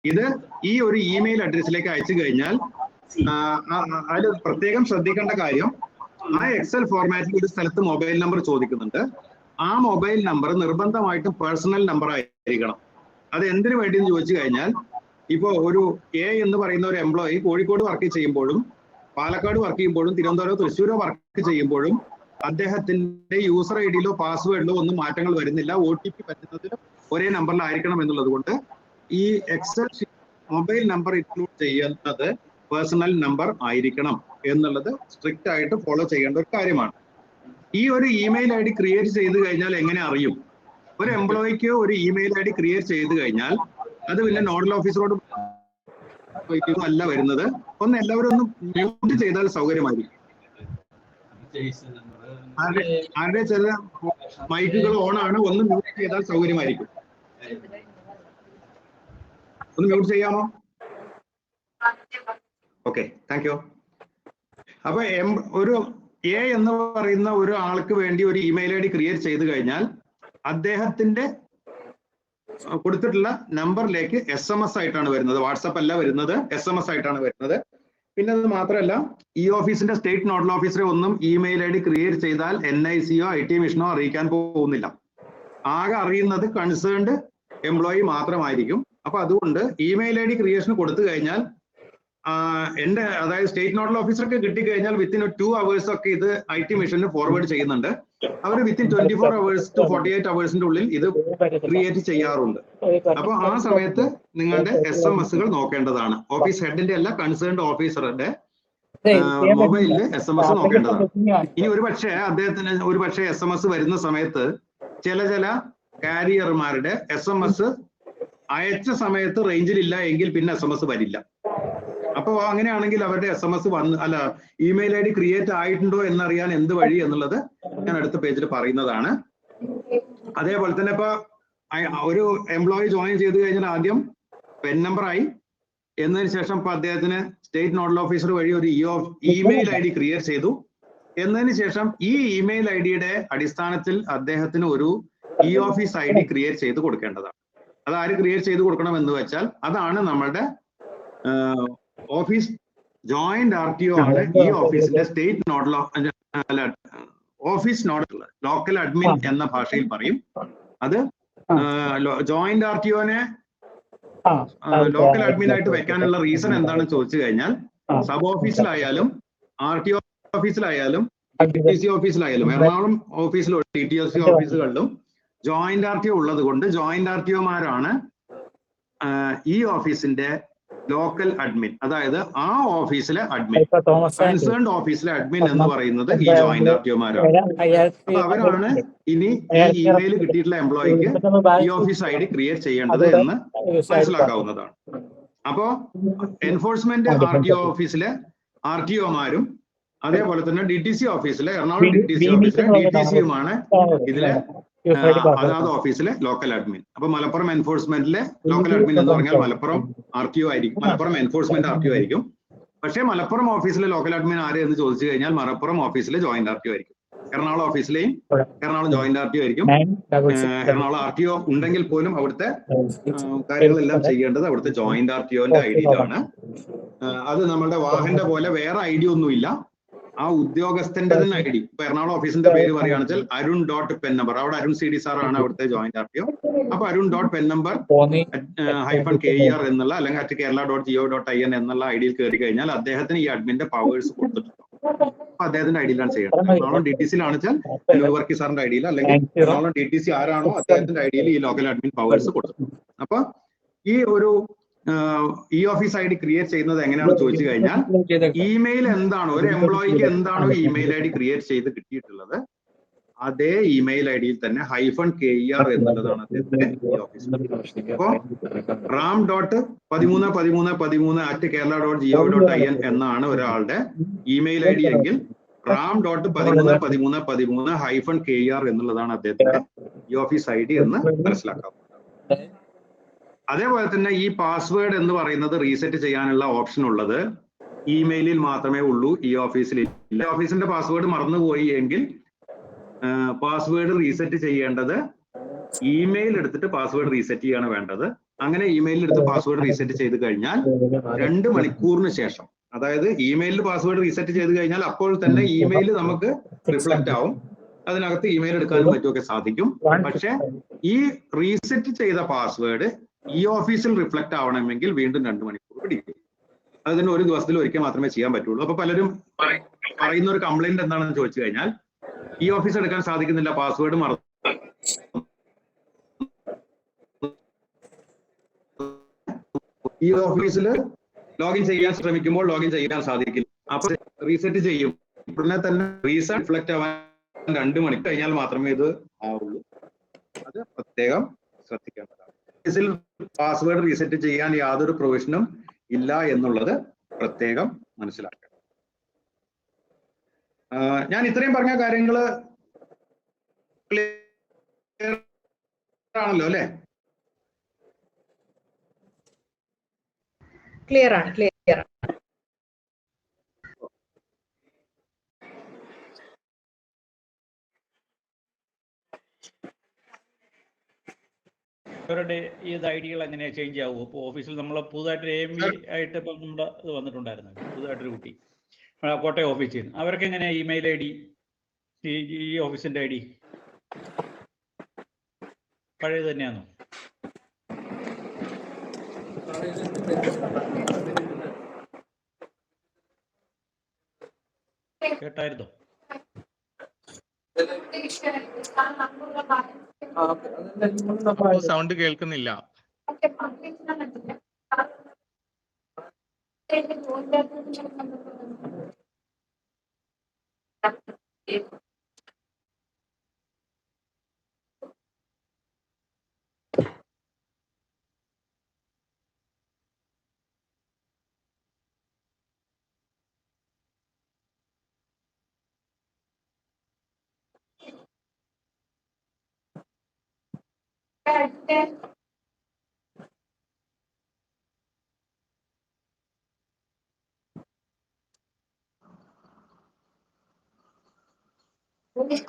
ഇത് ഈ ഒരു ഇമെയിൽ അഡ്രസ്സിലേക്ക് അയച്ചു കഴിഞ്ഞാൽ അതിൽ പ്രത്യേകം ശ്രദ്ധിക്കേണ്ട കാര്യം, ആ എക്സൽ ഫോർമാറ്റിൽ ഒരു സ്ഥലത്ത് മൊബൈൽ നമ്പർ ചോദിക്കുന്നുണ്ട്. ആ മൊബൈൽ നമ്പർ നിർബന്ധമായിട്ടും പേഴ്സണൽ നമ്പർ ആയിരിക്കണം. അത് എന്തിനു വേണ്ടിയെന്ന് ചോദിച്ചു കഴിഞ്ഞാൽ, ഇപ്പോൾ ഒരു എ എന്ന് പറയുന്ന ഒരു എംപ്ലോയി കോഴിക്കോട് വർക്ക് ചെയ്യുമ്പോഴും പാലക്കാട് വർക്ക് ചെയ്യുമ്പോഴും തിരുവനന്തപുരം തൃശ്ശൂരോ വർക്ക് ചെയ്യുമ്പോഴും അദ്ദേഹത്തിന്റെ യൂസർ ഐ ഡിയിലോ പാസ്വേഡിലോ ഒന്നും മാറ്റങ്ങൾ വരുന്നില്ല. OTP പറ്റുന്നത് ഒരേ നമ്പറിലായിരിക്കണം എന്നുള്ളത് കൊണ്ട് ഈ എക്സൽ മൊബൈൽ നമ്പർ ഇൻക്ലൂഡ് ചെയ്യുന്നത് പേഴ്സണൽ നമ്പർ ആയിരിക്കണം എന്നുള്ളത് സ്ട്രിക്റ്റ് ആയിട്ട് ഫോളോ ചെയ്യേണ്ട ഒരു കാര്യമാണ്. ഈ ഒരു ഇമെയിൽ ID ക്രിയേറ്റ് ചെയ്ത് കഴിഞ്ഞാൽ എങ്ങനെ അറിയും? ഒരു എംപ്ലോയിക്ക് ഒരു ഇമെയിൽ ID ക്രിയേറ്റ് ചെയ്ത് കഴിഞ്ഞാൽ അത് പിന്നെ നോഡൽ ഓഫീസറോട് അല്ല വരുന്നത്. ഒന്ന് എല്ലാവരും ഒന്ന് മ്യൂട്ട് ചെയ്താൽ സൗകര്യമായിരിക്കും. ആരുടെ ചില മൈക്കുകൾ ഓൺ ആണ്, ഒന്ന് മ്യൂട്ട് ചെയ്താൽ സൗകര്യമായിരിക്കും. ഒന്ന് മ്യൂട്ട് ചെയ്യാമോ? Okay, thank you. അപ്പൊ ഒരു എ എന്ന് പറയുന്ന ഒരു ആൾക്ക് വേണ്ടി ഒരു ഇമെയിൽ ID ക്രിയേറ്റ് ചെയ്ത് കഴിഞ്ഞാൽ അദ്ദേഹത്തിന്റെ കൊടുത്തിട്ടുള്ള നമ്പറിലേക്ക് SMS ആയിട്ടാണ് വരുന്നത്. വാട്സപ്പ് അല്ല വരുന്നത്, SMS ആയിട്ടാണ് വരുന്നത്. പിന്നെ അത് മാത്രമല്ല, ഈ ഓഫീസിന്റെ സ്റ്റേറ്റ് നോഡൽ ഓഫീസറെ ഒന്നും ഇമെയിൽ ID ക്രിയേറ്റ് ചെയ്താൽ NIC യോ IT മിഷനോ അറിയിക്കാൻ പോകുന്നില്ല. ആകെ അറിയുന്നത് കൺസേൺഡ് എംപ്ലോയി മാത്രമായിരിക്കും. അപ്പൊ അതുകൊണ്ട് ഇമെയിൽ ID ക്രിയേഷൻ കൊടുത്തു കഴിഞ്ഞാൽ അതായത് സ്റ്റേറ്റ് നോഡൽ ഓഫീസർക്ക് കിട്ടിക്കഴിഞ്ഞാൽ വിത്തിൻ 2 hours ഒക്കെ ഇത് IT മിഷന് ഫോർവേഡ് ചെയ്യുന്നുണ്ട്. അവർ വിത്തിൻ 24 hours to 48 hours ഉള്ളിൽ ഇത് ക്രിയേറ്റ് ചെയ്യാറുണ്ട്. അപ്പൊ ആ സമയത്ത് നിങ്ങളുടെ SMS-കൾ നോക്കേണ്ടതാണ്. ഓഫീസ് ഹെഡിന്റെ അല്ല, കൺസേൺഡ് ഓഫീസറുടെ മൊബൈലില് SMS നോക്കേണ്ടതാണ്. ഇനി ഒരു പക്ഷേ SMS വരുന്ന സമയത്ത് ചില കാരിയർമാരുടെ SMS അയച്ച സമയത്ത് റേഞ്ചിലില്ല എങ്കിൽ പിന്നെ SMS വരില്ല. അപ്പോൾ അങ്ങനെയാണെങ്കിൽ അവരുടെ SMS ഇമെയിൽ ID ക്രിയേറ്റ് ആയിട്ടുണ്ടോ എന്നറിയാൻ എന്ത് വഴി എന്നുള്ളത് ഞാൻ അടുത്ത പേജിൽ പറയുന്നതാണ്. അതേപോലെ തന്നെ ഇപ്പൊ ഒരു എംപ്ലോയി ജോയിൻ ചെയ്ത് കഴിഞ്ഞാൽ ആദ്യം പെൻ നമ്പർ ആയി, എന്നതിന് ശേഷം ഇപ്പൊ അദ്ദേഹത്തിന് സ്റ്റേറ്റ് നോഡൽ ഓഫീസർ വഴി ഒരു ഇമെയിൽ ID ക്രിയേറ്റ് ചെയ്തു. എന്നതിന് ശേഷം ഈ ഇമെയിൽ IDയുടെ അടിസ്ഥാനത്തിൽ അദ്ദേഹത്തിന് ഒരു ഓഫീസ് ID ക്രിയേറ്റ് ചെയ്ത് കൊടുക്കേണ്ടതാണ്. അത് ആര് ക്രിയേറ്റ് ചെയ്ത് കൊടുക്കണം എന്ന് വെച്ചാൽ അതാണ് നമ്മളുടെ ഓഫീസ് ജോയിന്റ് RTO ആണ്. ഈ ഓഫീസിന്റെ state nodal office nodal local admin എന്ന ഭാഷയിൽ പറയും. അത് ജോയിന്റ് RTOനെ ലോക്കൽ അഡ്മിൻ ആയിട്ട് വെക്കാനുള്ള റീസൺ എന്താണെന്ന് ചോദിച്ചു കഴിഞ്ഞാൽ, സബ് ഓഫീസിലായാലും RTO ഓഫീസിലായാലും TTC ഓഫീസിലായാലും എറണാകുളം ഓഫീസിലും TTC ഓഫീസുകളിലും ജോയിന്റ് RTO ഉള്ളത് കൊണ്ട് ജോയിന്റ് RTOമാരാണ് ഈ ഓഫീസിന്റെ ലോക്കൽ അഡ്മിൻ. അതായത് ആ ഓഫീസിലെ അഡ്മിൻ, കൺസേൺഡ് ഓഫീസിലെ അഡ്മിൻ എന്ന് പറയുന്നത് ഈ ജോയിന്റ് RTOമാരാണ്. അപ്പൊ അവരാണ് ഇനി ഈ ഇമെയിൽ കിട്ടിയിട്ടുള്ള എംപ്ലോയിക്ക് ഈ ഓഫീസ് ID ക്രിയേറ്റ് ചെയ്യേണ്ടത് എന്ന് മനസ്സിലാക്കാവുന്നതാണ്. അപ്പോ എൻഫോഴ്സ്മെന്റ് RTO ഓഫീസിലെ RTOമാരും അതേപോലെ തന്നെ DTC ഓഫീസിലെ എറണാകുളം DTC ഓഫീസിലെ DTCയുമാണ് ഇതിലെ അതാത് ഓഫീസിലെ ലോക്കൽ അഡ്മിൻ. അപ്പൊ മലപ്പുറം എൻഫോഴ്സ്മെന്റിലെ ലോക്കൽ അഡ്മിൻ എന്ന് പറഞ്ഞാൽ മലപ്പുറം RTO ആയിരിക്കും, മലപ്പുറം എൻഫോഴ്സ്മെന്റ് RTO ആയിരിക്കും. പക്ഷേ മലപ്പുറം ഓഫീസിലെ ലോക്കൽ അഡ്മിൻ ആര് എന്ന് ചോദിച്ചു കഴിഞ്ഞാൽ മലപ്പുറം ഓഫീസിലെ ജോയിന്റ് RTO ആയിരിക്കും. എറണാകുളം ഓഫീസിലെയും എറണാകുളം ജോയിന്റ് RTO ആയിരിക്കും. എറണാകുളം RTO ഉണ്ടെങ്കിൽ പോലും അവിടുത്തെ കാര്യങ്ങളെല്ലാം ചെയ്യേണ്ടത് അവിടുത്തെ ജോയിന്റ് RTOന്റെ IDയിലാണ്. അത് നമ്മുടെ വാഹന്റെ പോലെ വേറെ ID ഒന്നുമില്ല, ആ ഉദ്യോഗസ്ഥന്റെ തന്നെ ID. ഇപ്പൊ എറണാകുളം ഓഫീസിന്റെ പേര് പറയുകയാണെന്ന് വെച്ചാൽ Arun.pen number, അവിടെ അരുൺ CD സാർ ആണ് അവിടുത്തെ ജോയിന്റ് RTO. അപ്പൊ Arun.pen number -KER എന്നുള്ള അല്ലെങ്കിൽ @kerala.go.in എന്നുള്ള IDയിൽ കയറി കഴിഞ്ഞാൽ അദ്ദേഹത്തിന് ഈ അഡ്മിന്റെ പവേഴ്സ് കൊടുത്തിട്ടുണ്ട്. അപ്പൊ അദ്ദേഹത്തിന്റെ IDയിലാണ് ചെയ്യേണ്ടത്. എറണാകുളം DTCയിലാണ് വെച്ചാൽ വർക്കി സാറിന്റെ IDയിൽ, അല്ലെങ്കിൽ എറണാകുളം DTC ആരാണോ അദ്ദേഹത്തിന്റെ IDയിൽ ഈ ലോക്കൽ അഡ്മിൻ പവേഴ്സ് കൊടുത്തിട്ടുണ്ട്. അപ്പൊ ഈ ഒരു ഓഫീസ് ID ക്രിയേറ്റ് ചെയ്യുന്നത് എങ്ങനെയാണെന്ന് ചോദിച്ചു കഴിഞ്ഞാൽ, ഇമെയിൽ എന്താണോ ഒരു എംപ്ലോയിക്ക് എന്താണോ ഇമെയിൽ ID ക്രിയേറ്റ് ചെയ്ത് കിട്ടിയിട്ടുള്ളത് അതേ ഇമെയിൽ IDയിൽ തന്നെ -KER എന്നുള്ളതാണ് അദ്ദേഹത്തിന്റെ ഈ ഓഫീസ്. അപ്പോ ram.131313 എന്നാണ് ഒരാളുടെ ഇമെയിൽ ID എങ്കിൽ ram.131313 എന്നുള്ളതാണ് അദ്ദേഹത്തിന്റെ ഈ ഓഫീസ് ID എന്ന് മനസ്സിലാക്കാം. അതേപോലെ തന്നെ ഈ പാസ്വേഡ് എന്ന് പറയുന്നത് റീസെറ്റ് ചെയ്യാനുള്ള ഓപ്ഷൻ ഉള്ളത് ഇമെയിലിൽ മാത്രമേ ഉള്ളൂ, ഈ ഓഫീസിൽ ഇല്ല. ഓഫീസിന്റെ പാസ്വേഡ് മറന്നുപോയി എങ്കിൽ പാസ്വേഡ് റീസെറ്റ് ചെയ്യേണ്ടത് ഇമെയിൽ എടുത്തിട്ട് പാസ്വേഡ് റീസെറ്റ് ചെയ്യാണ് വേണ്ടത്. അങ്ങനെ ഇമെയിലിൽ എടുത്ത് പാസ്വേഡ് റീസെറ്റ് ചെയ്ത് കഴിഞ്ഞാൽ 2 മണിക്കൂറിന് ശേഷം, അതായത് ഇമെയിലിൽ പാസ്വേഡ് റീസെറ്റ് ചെയ്ത് കഴിഞ്ഞാൽ അപ്പോൾ തന്നെ ഇമെയിൽ നമുക്ക് റിഫ്ലക്റ്റ് ആവും, അതിനകത്ത് ഇമെയിൽ എടുക്കാനും മറ്റുമൊക്കെ സാധിക്കും. പക്ഷെ ഈ റീസെറ്റ് ചെയ്ത പാസ്വേഡ് ഈ ഓഫീസിൽ റിഫ്ലക്റ്റ് ആവണമെങ്കിൽ വീണ്ടും 2 മണിക്കൂർ പിടിക്കും. അതിന് ഒരു ദിവസത്തിൽ ഒരിക്കൽ മാത്രമേ ചെയ്യാൻ പറ്റുള്ളൂ. അപ്പൊ പലരും പറയുന്ന ഒരു കംപ്ലൈന്റ് എന്താണെന്ന് ചോദിച്ചു കഴിഞ്ഞാൽ, ഈ ഓഫീസ് എടുക്കാൻ സാധിക്കുന്നില്ല, പാസ്വേഡ് മറന്നു, ഈ ഓഫീസിൽ ലോഗിൻ ചെയ്യാൻ ശ്രമിക്കുമ്പോൾ ലോഗിൻ ചെയ്യാൻ സാധിക്കില്ല. അപ്പൊ റീസെറ്റ് ചെയ്യും, ഉടനെ തന്നെ റീസെറ്റ് റിഫ്ലക്റ്റ് ആവാൻ 2 മണിക്കൂർ കഴിഞ്ഞാൽ മാത്രമേ ഇത് ആവുള്ളൂ. അത് പ്രത്യേകം ശ്രദ്ധിക്കേണ്ടതാണ്. ഓഫീസിൽ പാസ്വേഡ് റീസെറ്റ് ചെയ്യാൻ യാതൊരു പ്രൊവിഷനും ഇല്ല എന്നുള്ളത് പ്രത്യേകം മനസ്സിലാക്കണം. ഞാൻ ഇത്രയും പറഞ്ഞ കാര്യങ്ങള് ക്ലിയർ ആണല്ലോ അല്ലെ? ക്ലിയർ ആണ്, ക്ലിയർ ആണ്. അവരുടെ ഇത് ഐഡികൾ എങ്ങനെയാ ചേഞ്ച് ആവുമോ? ഇപ്പോൾ ഓഫീസിൽ നമ്മൾ പുതുതായിട്ട് AMV ആയിട്ട് ഇപ്പം നമ്മുടെ ഇത് വന്നിട്ടുണ്ടായിരുന്നു, പുതുതായിട്ടൊരു കുട്ടി കോട്ടയം ഓഫീസിൽ നിന്ന്, അവർക്ക് എങ്ങനെയാ ഇമെയിൽ ID ഈ ഓഫീസിന്റെ ID പഴയത് തന്നെയാണോ? കേട്ടായിരുന്നോ? സൗണ്ട് കേൾക്കുന്നില്ല.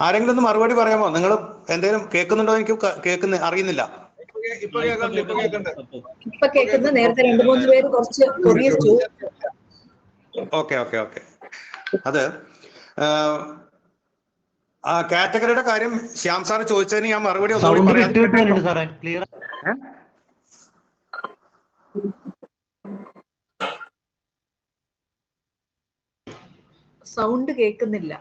ആരെങ്കിലും ഒന്ന് മറുപടി പറയാമോ? നിങ്ങൾ എന്തെങ്കിലും കേൾക്കുന്നുണ്ടോ? എനിക്ക് അറിയുന്നില്ല. ഇപ്പൊ കേൾക്കുന്നു. നേരത്തെ 2-3 പേര് കുറച്ച് കൊറിയച്ചു. ഓക്കെ. അത് ആ കാറ്റഗറിയുടെ കാര്യം ശ്യാം സാർ ചോദിച്ചതിന് ഞാൻ മറുപടി ഒന്നുകൂടി പറയാം. സൗണ്ട് കേൾക്കുന്നില്ല.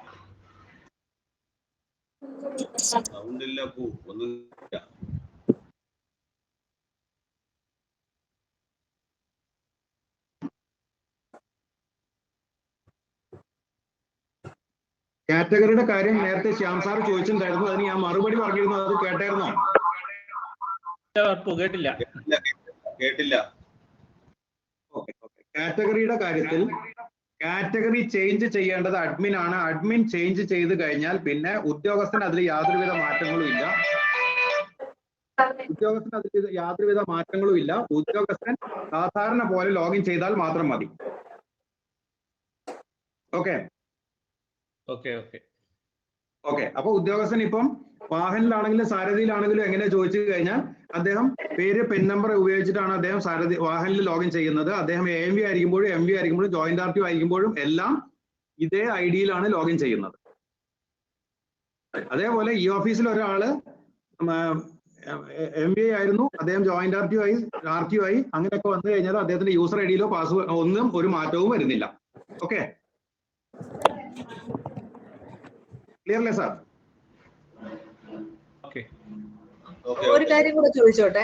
കാറ്റഗറിയുടെ കാര്യം നേരത്തെ ശ്യാം സാർ ചോദിച്ചിട്ടുണ്ടായിരുന്നു, അതിന് ഞാൻ മറുപടി പറഞ്ഞിരുന്നു. അത് കേട്ടായിരുന്നോ? കേട്ടില്ല. കാറ്റഗറിയുടെ കാര്യത്തിൽ കാറ്റഗറി ചേഞ്ച് ചെയ്യേണ്ടത് അഡ്മിൻ ആണ്. അഡ്മിൻ ചേഞ്ച് ചെയ്ത് കഴിഞ്ഞാൽ പിന്നെ ഉദ്യോഗസ്ഥന് അതിൽ യാതൊരുവിധ മാറ്റങ്ങളും ഇല്ല. ഉദ്യോഗസ്ഥൻ സാധാരണ പോലെ ലോഗിൻ ചെയ്താൽ മാത്രം മതി. ഓക്കെ. അപ്പൊ ഉദ്യോഗസ്ഥൻ ഇപ്പം വാഹനിലാണെങ്കിലും സാരഥിയിലാണെങ്കിലും എങ്ങനെ ചോദിച്ചു കഴിഞ്ഞാൽ, അദ്ദേഹം പേര് പെൻ നമ്പർ ഉപയോഗിച്ചിട്ടാണ് അദ്ദേഹം വാഹനിൽ ലോഗിൻ ചെയ്യുന്നത്. അദ്ദേഹം AMV ആയിരിക്കുമ്പോഴും MV ആയിരിക്കുമ്പോഴും ജോയിന്റ് RTO ആയിരിക്കുമ്പോഴും എല്ലാം ഇതേ ഐഡിയിലാണ് ലോഗിൻ ചെയ്യുന്നത്. അതേപോലെ ഈ ഓഫീസിൽ ഒരാള് MV ആയിരുന്നു, അദ്ദേഹം ജോയിന്റ് RTO ആയി അങ്ങനെയൊക്കെ വന്നു കഴിഞ്ഞാൽ അദ്ദേഹത്തിന്റെ യൂസർ ഐഡിയിലോ പാസ്വേഡ് ഒന്നും ഒരു മാറ്റവും വരുന്നില്ല. ഓക്കെ, ക്ലിയർ അല്ലേ സാർ? ഒരു കാര്യം കൂടെ ചോദിച്ചോട്ടെ,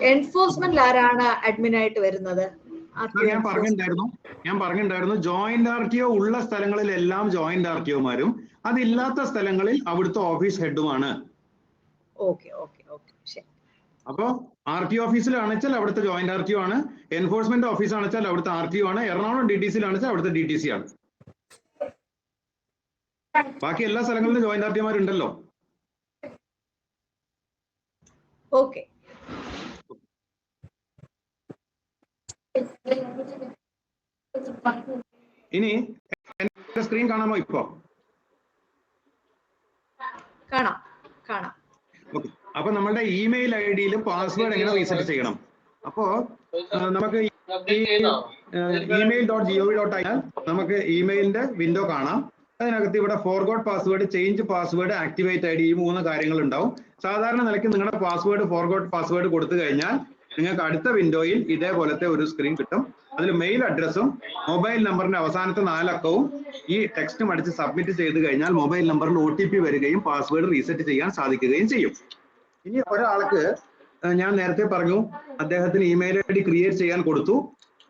എൻഫോഴ്സ്മെന്റ് ആരാണ് അഡ്മിൻ ആയിട്ട് വരുന്നത്? ഞാൻ പറഞ്ഞിട്ടുണ്ടായിരുന്നു ജോയിന്റ് RTO ഉള്ള സ്ഥലങ്ങളിലെല്ലാം ജോയിന്റ് RTOമാരും, അതില്ലാത്ത സ്ഥലങ്ങളിൽ അവിടുത്തെ ഓഫീസ് ഹെഡുമാണ്. അപ്പോ RTO ഓഫീസിലാണെച്ചാൽ അവിടുത്തെ ജോയിന്റ് RTO ആണ്, എൻഫോഴ്സ്മെന്റ് ഓഫീസ് ആണെച്ചാൽ അവിടുത്തെ RTO ആണ്, എറണാകുളം DTCയിലാണെച്ചാൽ അവിടുത്തെ DTC ആണ്. ബാക്കി എല്ലാ സ്ഥലങ്ങളിലും ജോയിന്റ് RTOമാരുണ്ടല്ലോ. ഓക്കെ, ഇനി സ്ക്രീൻ കാണാമോ? ഇപ്പോ കാണാം. ഓക്കെ, അപ്പൊ നമ്മളുടെ ഇമെയിൽ ID പാസ്വേഡ് എങ്ങനെ റീസെറ്റ് ചെയ്യണം? അപ്പോ നമുക്ക് email.gov.in നമുക്ക് ഇമെയിലിന്റെ വിൻഡോ കാണാം. അതിനകത്ത് ഇവിടെ forgot password, change password, activate I D, ഈ 3 കാര്യങ്ങൾ ഉണ്ടാവും. സാധാരണ നിലയ്ക്ക് നിങ്ങളുടെ പാസ്വേഡ് ഫോർഗോട്ട് പാസ്വേഡ് കൊടുത്തു കഴിഞ്ഞാൽ നിങ്ങൾക്ക് അടുത്ത വിൻഡോയിൽ ഇതേപോലത്തെ ഒരു സ്ക്രീൻ കിട്ടും. അതിൽ മെയിൽ അഡ്രസ്സും മൊബൈൽ നമ്പറിന്റെ അവസാനത്തെ 4 അക്കവും ഈ ടെക്സ്റ്റും അടിച്ച് സബ്മിറ്റ് ചെയ്ത് കഴിഞ്ഞാൽ മൊബൈൽ നമ്പറിൽ OTP വരികയും പാസ്വേഡ് റീസെറ്റ് ചെയ്യാൻ സാധിക്കുകയും ചെയ്യും. ഇനി ഒരാൾക്ക് ഞാൻ നേരത്തെ പറഞ്ഞു അദ്ദേഹത്തിന് ഇമെയിൽ ID ക്രിയേറ്റ് ചെയ്യാൻ കൊടുത്തു.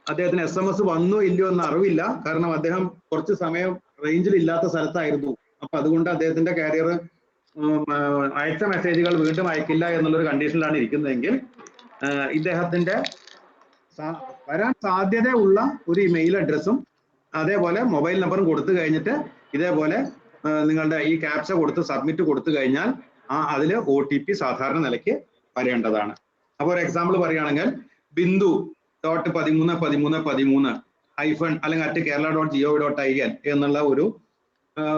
അദ്ദേഹത്തിന് SMS വന്നോ ഇല്ലയോ എന്ന് അറിവില്ല. കാരണം അദ്ദേഹം കുറച്ച് സമയം റേഞ്ചിൽ ഇല്ലാത്ത സ്ഥലത്തായിരുന്നു. അപ്പൊ അതുകൊണ്ട് അദ്ദേഹത്തിന്റെ കാരിയർ അയച്ച മെസ്സേജുകൾ വീണ്ടും അയക്കില്ല എന്നുള്ളൊരു കണ്ടീഷനിലാണ് ഇരിക്കുന്നതെങ്കിൽ ഇദ്ദേഹത്തിന്റെ വരാൻ സാധ്യതയുള്ള ഒരു ഇമെയിൽ അഡ്രസ്സും അതേപോലെ മൊബൈൽ നമ്പറും കൊടുത്തു കഴിഞ്ഞിട്ട് ഇതേപോലെ നിങ്ങളുടെ ഈ ക്യാപ്ച കൊടുത്ത് സബ്മിറ്റ് കൊടുത്തു കഴിഞ്ഞാൽ അതിൽ OTP സാധാരണ നിലയ്ക്ക് വരേണ്ടതാണ്. അപ്പോൾ ഒരു എക്സാമ്പിൾ പറയുകയാണെങ്കിൽ bindu.131313 - അല്ലെങ്കിൽ @kerala.gov.in എന്നുള്ള ഒരു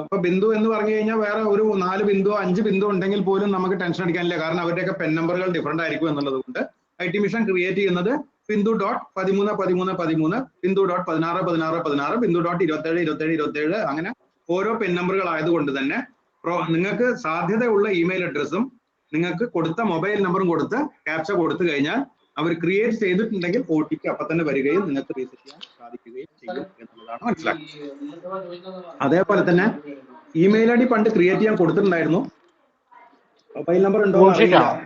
ഇപ്പൊ ബിന്ദു എന്ന് പറഞ്ഞു കഴിഞ്ഞാൽ വേറെ ഒരു 4 ബിന്ദു 5 ബിന്ദു ഉണ്ടെങ്കിൽ പോലും നമുക്ക് ടെൻഷൻ അടിക്കാനില്ല. കാരണം അവരുടെയൊക്കെ പെൻ നമ്പറുകൾ ഡിഫറെന്റ് ആയിരിക്കും എന്നുള്ളത് കൊണ്ട് IT മിഷൻ ക്രിയേറ്റ് ചെയ്യുന്നത് bindu.131313, bindu.161616, bindu.272727 അങ്ങനെ ഓരോ പെൻ നമ്പറുകൾ ആയതുകൊണ്ട് തന്നെ നിങ്ങൾക്ക് സാധ്യതയുള്ള ഇമെയിൽ അഡ്രസ്സും നിങ്ങൾക്ക് കൊടുത്ത മൊബൈൽ നമ്പറും കൊടുത്ത് ക്യാപ്ച കൊടുത്തു കഴിഞ്ഞാൽ അവർ ക്രിയേറ്റ് ചെയ്തിട്ടുണ്ടെങ്കിൽ OTP അപ്പൊ തന്നെ വരികയും നിങ്ങൾക്ക് റീസെറ്റ് ചെയ്യാൻ സാധിക്കുകയും ചെയ്യും എന്നുള്ളതാണ് മനസ്സിലാക്കുന്നത്. അതേപോലെ തന്നെ ഇമെയിൽ ID പണ്ട് ക്രിയേറ്റ് ചെയ്യാൻ കൊടുത്തിട്ടുണ്ടായിരുന്നു, മൊബൈൽ നമ്പർ ഉണ്ടോ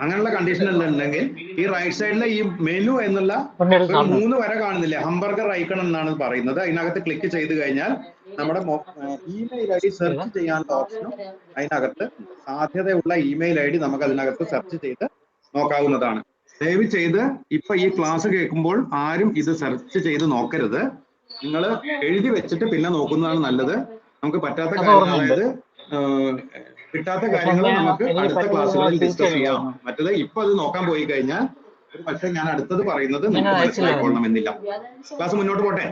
അങ്ങനെയുള്ള കണ്ടീഷനിലുണ്ടെങ്കിൽ ഈ റൈറ്റ് സൈഡിലെ ഈ മെനു എന്നുള്ള 3 വര കാണുന്നില്ലേ, ഹംബർഗർ ഐക്കൺ എന്നാണ് പറയുന്നത്. അതിനകത്ത് ക്ലിക്ക് ചെയ്ത് കഴിഞ്ഞാൽ നമ്മുടെ ഇമെയിൽ ID സെർച്ച് ചെയ്യാനുള്ള ഓപ്ഷനും അതിനകത്ത് സാധ്യതയുള്ള ഇമെയിൽ ID നമുക്ക് അതിനകത്ത് സെർച്ച് ചെയ്ത് നോക്കാവുന്നതാണ്. ദയവ് ചെയ്ത് ഇപ്പൊ ഈ ക്ലാസ് കേൾക്കുമ്പോൾ ആരും ഇത് സെർച്ച് ചെയ്ത് നോക്കരുത്. നിങ്ങൾ എഴുതി വെച്ചിട്ട് പിന്നെ നോക്കുന്നതാണ് നല്ലത്. നമുക്ക് പറ്റാത്ത കാര്യങ്ങൾ, അതായത് കിട്ടാത്ത കാര്യങ്ങൾ നമുക്ക് അടുത്ത ക്ലാസ്സുകളിൽ ഡിസ്കസ് ചെയ്യാം. മറ്റേത് ഇപ്പൊ അത് നോക്കാൻ പോയി കഴിഞ്ഞാൽ ഒരു പക്ഷേ ഞാൻ അടുത്തത് പറയുന്നത് നിങ്ങൾക്ക് മനസ്സിലായിക്കൊള്ളണം എന്നില്ല. ക്ലാസ് മുന്നോട്ട് പോട്ടെ.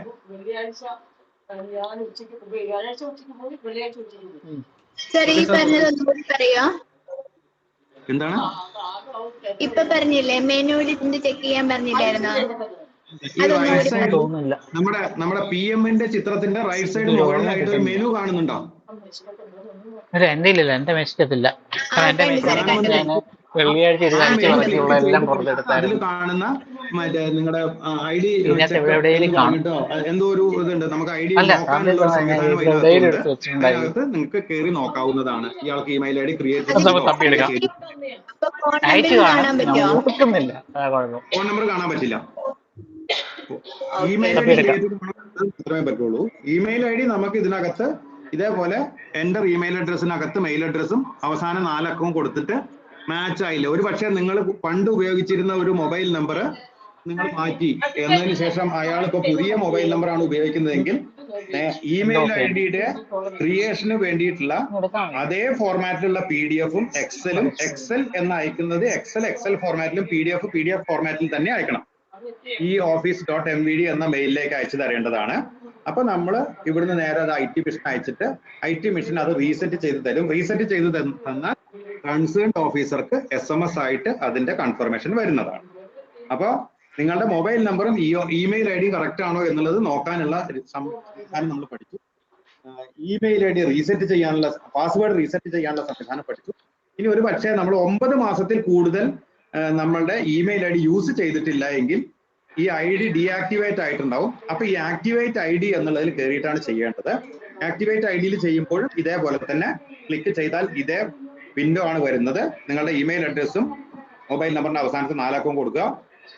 എന്താണ് ഇപ്പൊ പറഞ്ഞില്ലേ മെനുവിൽ ചെക്ക് ചെയ്യാൻ പറഞ്ഞില്ലായിരുന്നോ? നമ്മുടെ PM-ന്റെ ചിത്രത്തിന്റെ റൈറ്റ് സൈഡ് മുകളിലായിട്ട് ഒരു മെനു കാണുന്നുണ്ടോ? എന്റെ ഇല്ല, എന്റെ മെസ്സേജത്തില്ല. വെള്ളിയാഴ്ച അതിൽ കാണുന്ന മറ്റേ നിങ്ങളുടെ ID എന്തോ ഒരു ഇതുണ്ട്, നമുക്ക് ID നോക്കാനുള്ള ഒരു സംവിധാനം അതിനകത്ത് നിങ്ങൾക്ക് കയറി നോക്കാവുന്നതാണ്. ഇയാൾക്ക് email ID create phone number കാണാൻ പറ്റില്ല. ഇമെയിൽ ID മാത്രമേ പറ്റുള്ളൂ. ഇമെയിൽ ID നമുക്ക് ഇതിനകത്ത് ഇതേപോലെ എൻ്റർ ഇമെയിൽ അഡ്രസ്സിനകത്ത് മെയിൽ അഡ്രസ്സും അവസാന 4 അക്കവും കൊടുത്തിട്ട് മാച്ച് ആയില്ല. ഒരു പക്ഷേ നിങ്ങൾ പണ്ട് ഉപയോഗിച്ചിരുന്ന ഒരു മൊബൈൽ നമ്പർ നിങ്ങൾ മാറ്റി എന്നതിന് ശേഷം അയാൾ ഇപ്പൊ പുതിയ മൊബൈൽ നമ്പറാണ് ഉപയോഗിക്കുന്നതെങ്കിൽ ഇമെയിൽ ID-യുടെ ക്രിയേഷന് വേണ്ടിയിട്ടുള്ള അതേ ഫോർമാറ്റിലുള്ള PDF-ഉം എക്സൽ എന്ന് അയക്കുന്നത് എക്സൽ ഫോർമാറ്റിലും PDF ഫോർമാറ്റിൽ തന്നെ അയക്കണം. ഈ office.mvd എന്ന മെയിലിലേക്ക് അയച്ചു തരേണ്ടതാണ്. അപ്പൊ നമ്മൾ ഇവിടുന്ന് നേരെ അത് IT മിഷൻ അയച്ചിട്ട് IT മിഷൻ അത് റീസെറ്റ് ചെയ്ത് തരും. റീസെറ്റ് ചെയ്ത് തന്നാൽ കൺസേൺഡ് ഓഫീസർക്ക് SMS ആയിട്ട് അതിന്റെ കൺഫർമേഷൻ വരുന്നതാണ്. അപ്പോൾ നിങ്ങളുടെ മൊബൈൽ നമ്പറും ഇമെയിൽ ID കറക്റ്റ് ആണോ എന്നുള്ളത് നോക്കാനുള്ള സംവിധാനം നമ്മൾ പഠിച്ചു. ഇമെയിൽ ID റീസെറ്റ് ചെയ്യാനുള്ള, പാസ്വേഡ് റീസെറ്റ് ചെയ്യാനുള്ള സംവിധാനം പഠിച്ചു. ഇനി ഒരു പക്ഷേ നമ്മൾ 9 മാസത്തിൽ കൂടുതൽ നമ്മളുടെ ഇമെയിൽ ID യൂസ് ചെയ്തിട്ടില്ല എങ്കിൽ ഈ ID ഡീആക്ടിവേറ്റ് ആയിട്ടുണ്ടാവും. അപ്പൊ ഈ ആക്ടിവേറ്റ് ID എന്നുള്ളതിൽ കയറിയിട്ടാണ് ചെയ്യേണ്ടത്. ആക്ടിവേറ്റ് ID-യിൽ ചെയ്യുമ്പോഴും ഇതേപോലെ തന്നെ ക്ലിക്ക് ചെയ്താൽ ഇതേ വിൻഡോ ആണ് വരുന്നത്. നിങ്ങളുടെ ഇമെയിൽ അഡ്രസ്സും മൊബൈൽ നമ്പറിന്റെ അവസാനത്തെ 4 അക്കവും കൊടുക്കുക.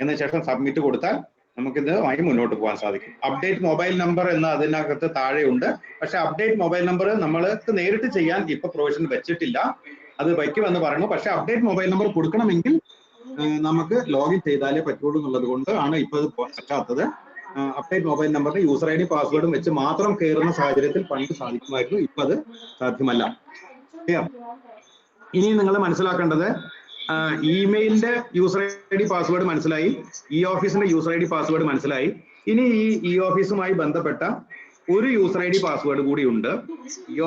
എന്നതിന് ശേഷം സബ്മിറ്റ് കൊടുത്താൽ നമുക്കിതുമായി മുന്നോട്ട് പോകാൻ സാധിക്കും. അപ്ഡേറ്റ് മൊബൈൽ നമ്പർ എന്ന അതിനകത്ത് താഴെയുണ്ട്. പക്ഷെ അപ്ഡേറ്റ് മൊബൈൽ നമ്പർ നമ്മൾക്ക് നേരിട്ട് ചെയ്യാൻ ഇപ്പൊ പ്രൊവിഷൻ വെച്ചിട്ടില്ല. അത് വയ്ക്കുമെന്ന് പറഞ്ഞു. പക്ഷെ അപ്ഡേറ്റ് മൊബൈൽ നമ്പർ കൊടുക്കണമെങ്കിൽ നമുക്ക് ലോഗിൻ ചെയ്താലേ പറ്റുള്ളൂ എന്നുള്ളത് കൊണ്ട് ആണ് ഇപ്പൊ ഇത് പറ്റാത്തത്. അപ്ഡേറ്റ് മൊബൈൽ നമ്പറിന്റെ യൂസർ ID പാസ്വേഡും വെച്ച് മാത്രം കയറുന്ന സാഹചര്യത്തിൽ പണ്ട് സാധിക്കുമായിരുന്നു. ഇപ്പൊ അത് സാധ്യമല്ല. ഇനി നിങ്ങൾ മനസ്സിലാക്കേണ്ടത് ഇമെയിലിന്റെ യൂസർ ID പാസ്വേഡ് മനസ്സിലായി, ഓഫീസിന്റെ യൂസർ ID പാസ്വേഡ് മനസ്സിലായി. ഇനി ഈ ഓഫീസുമായി ബന്ധപ്പെട്ട ഒരു യൂസർ ID പാസ്വേഡ് കൂടി ഉണ്ട്.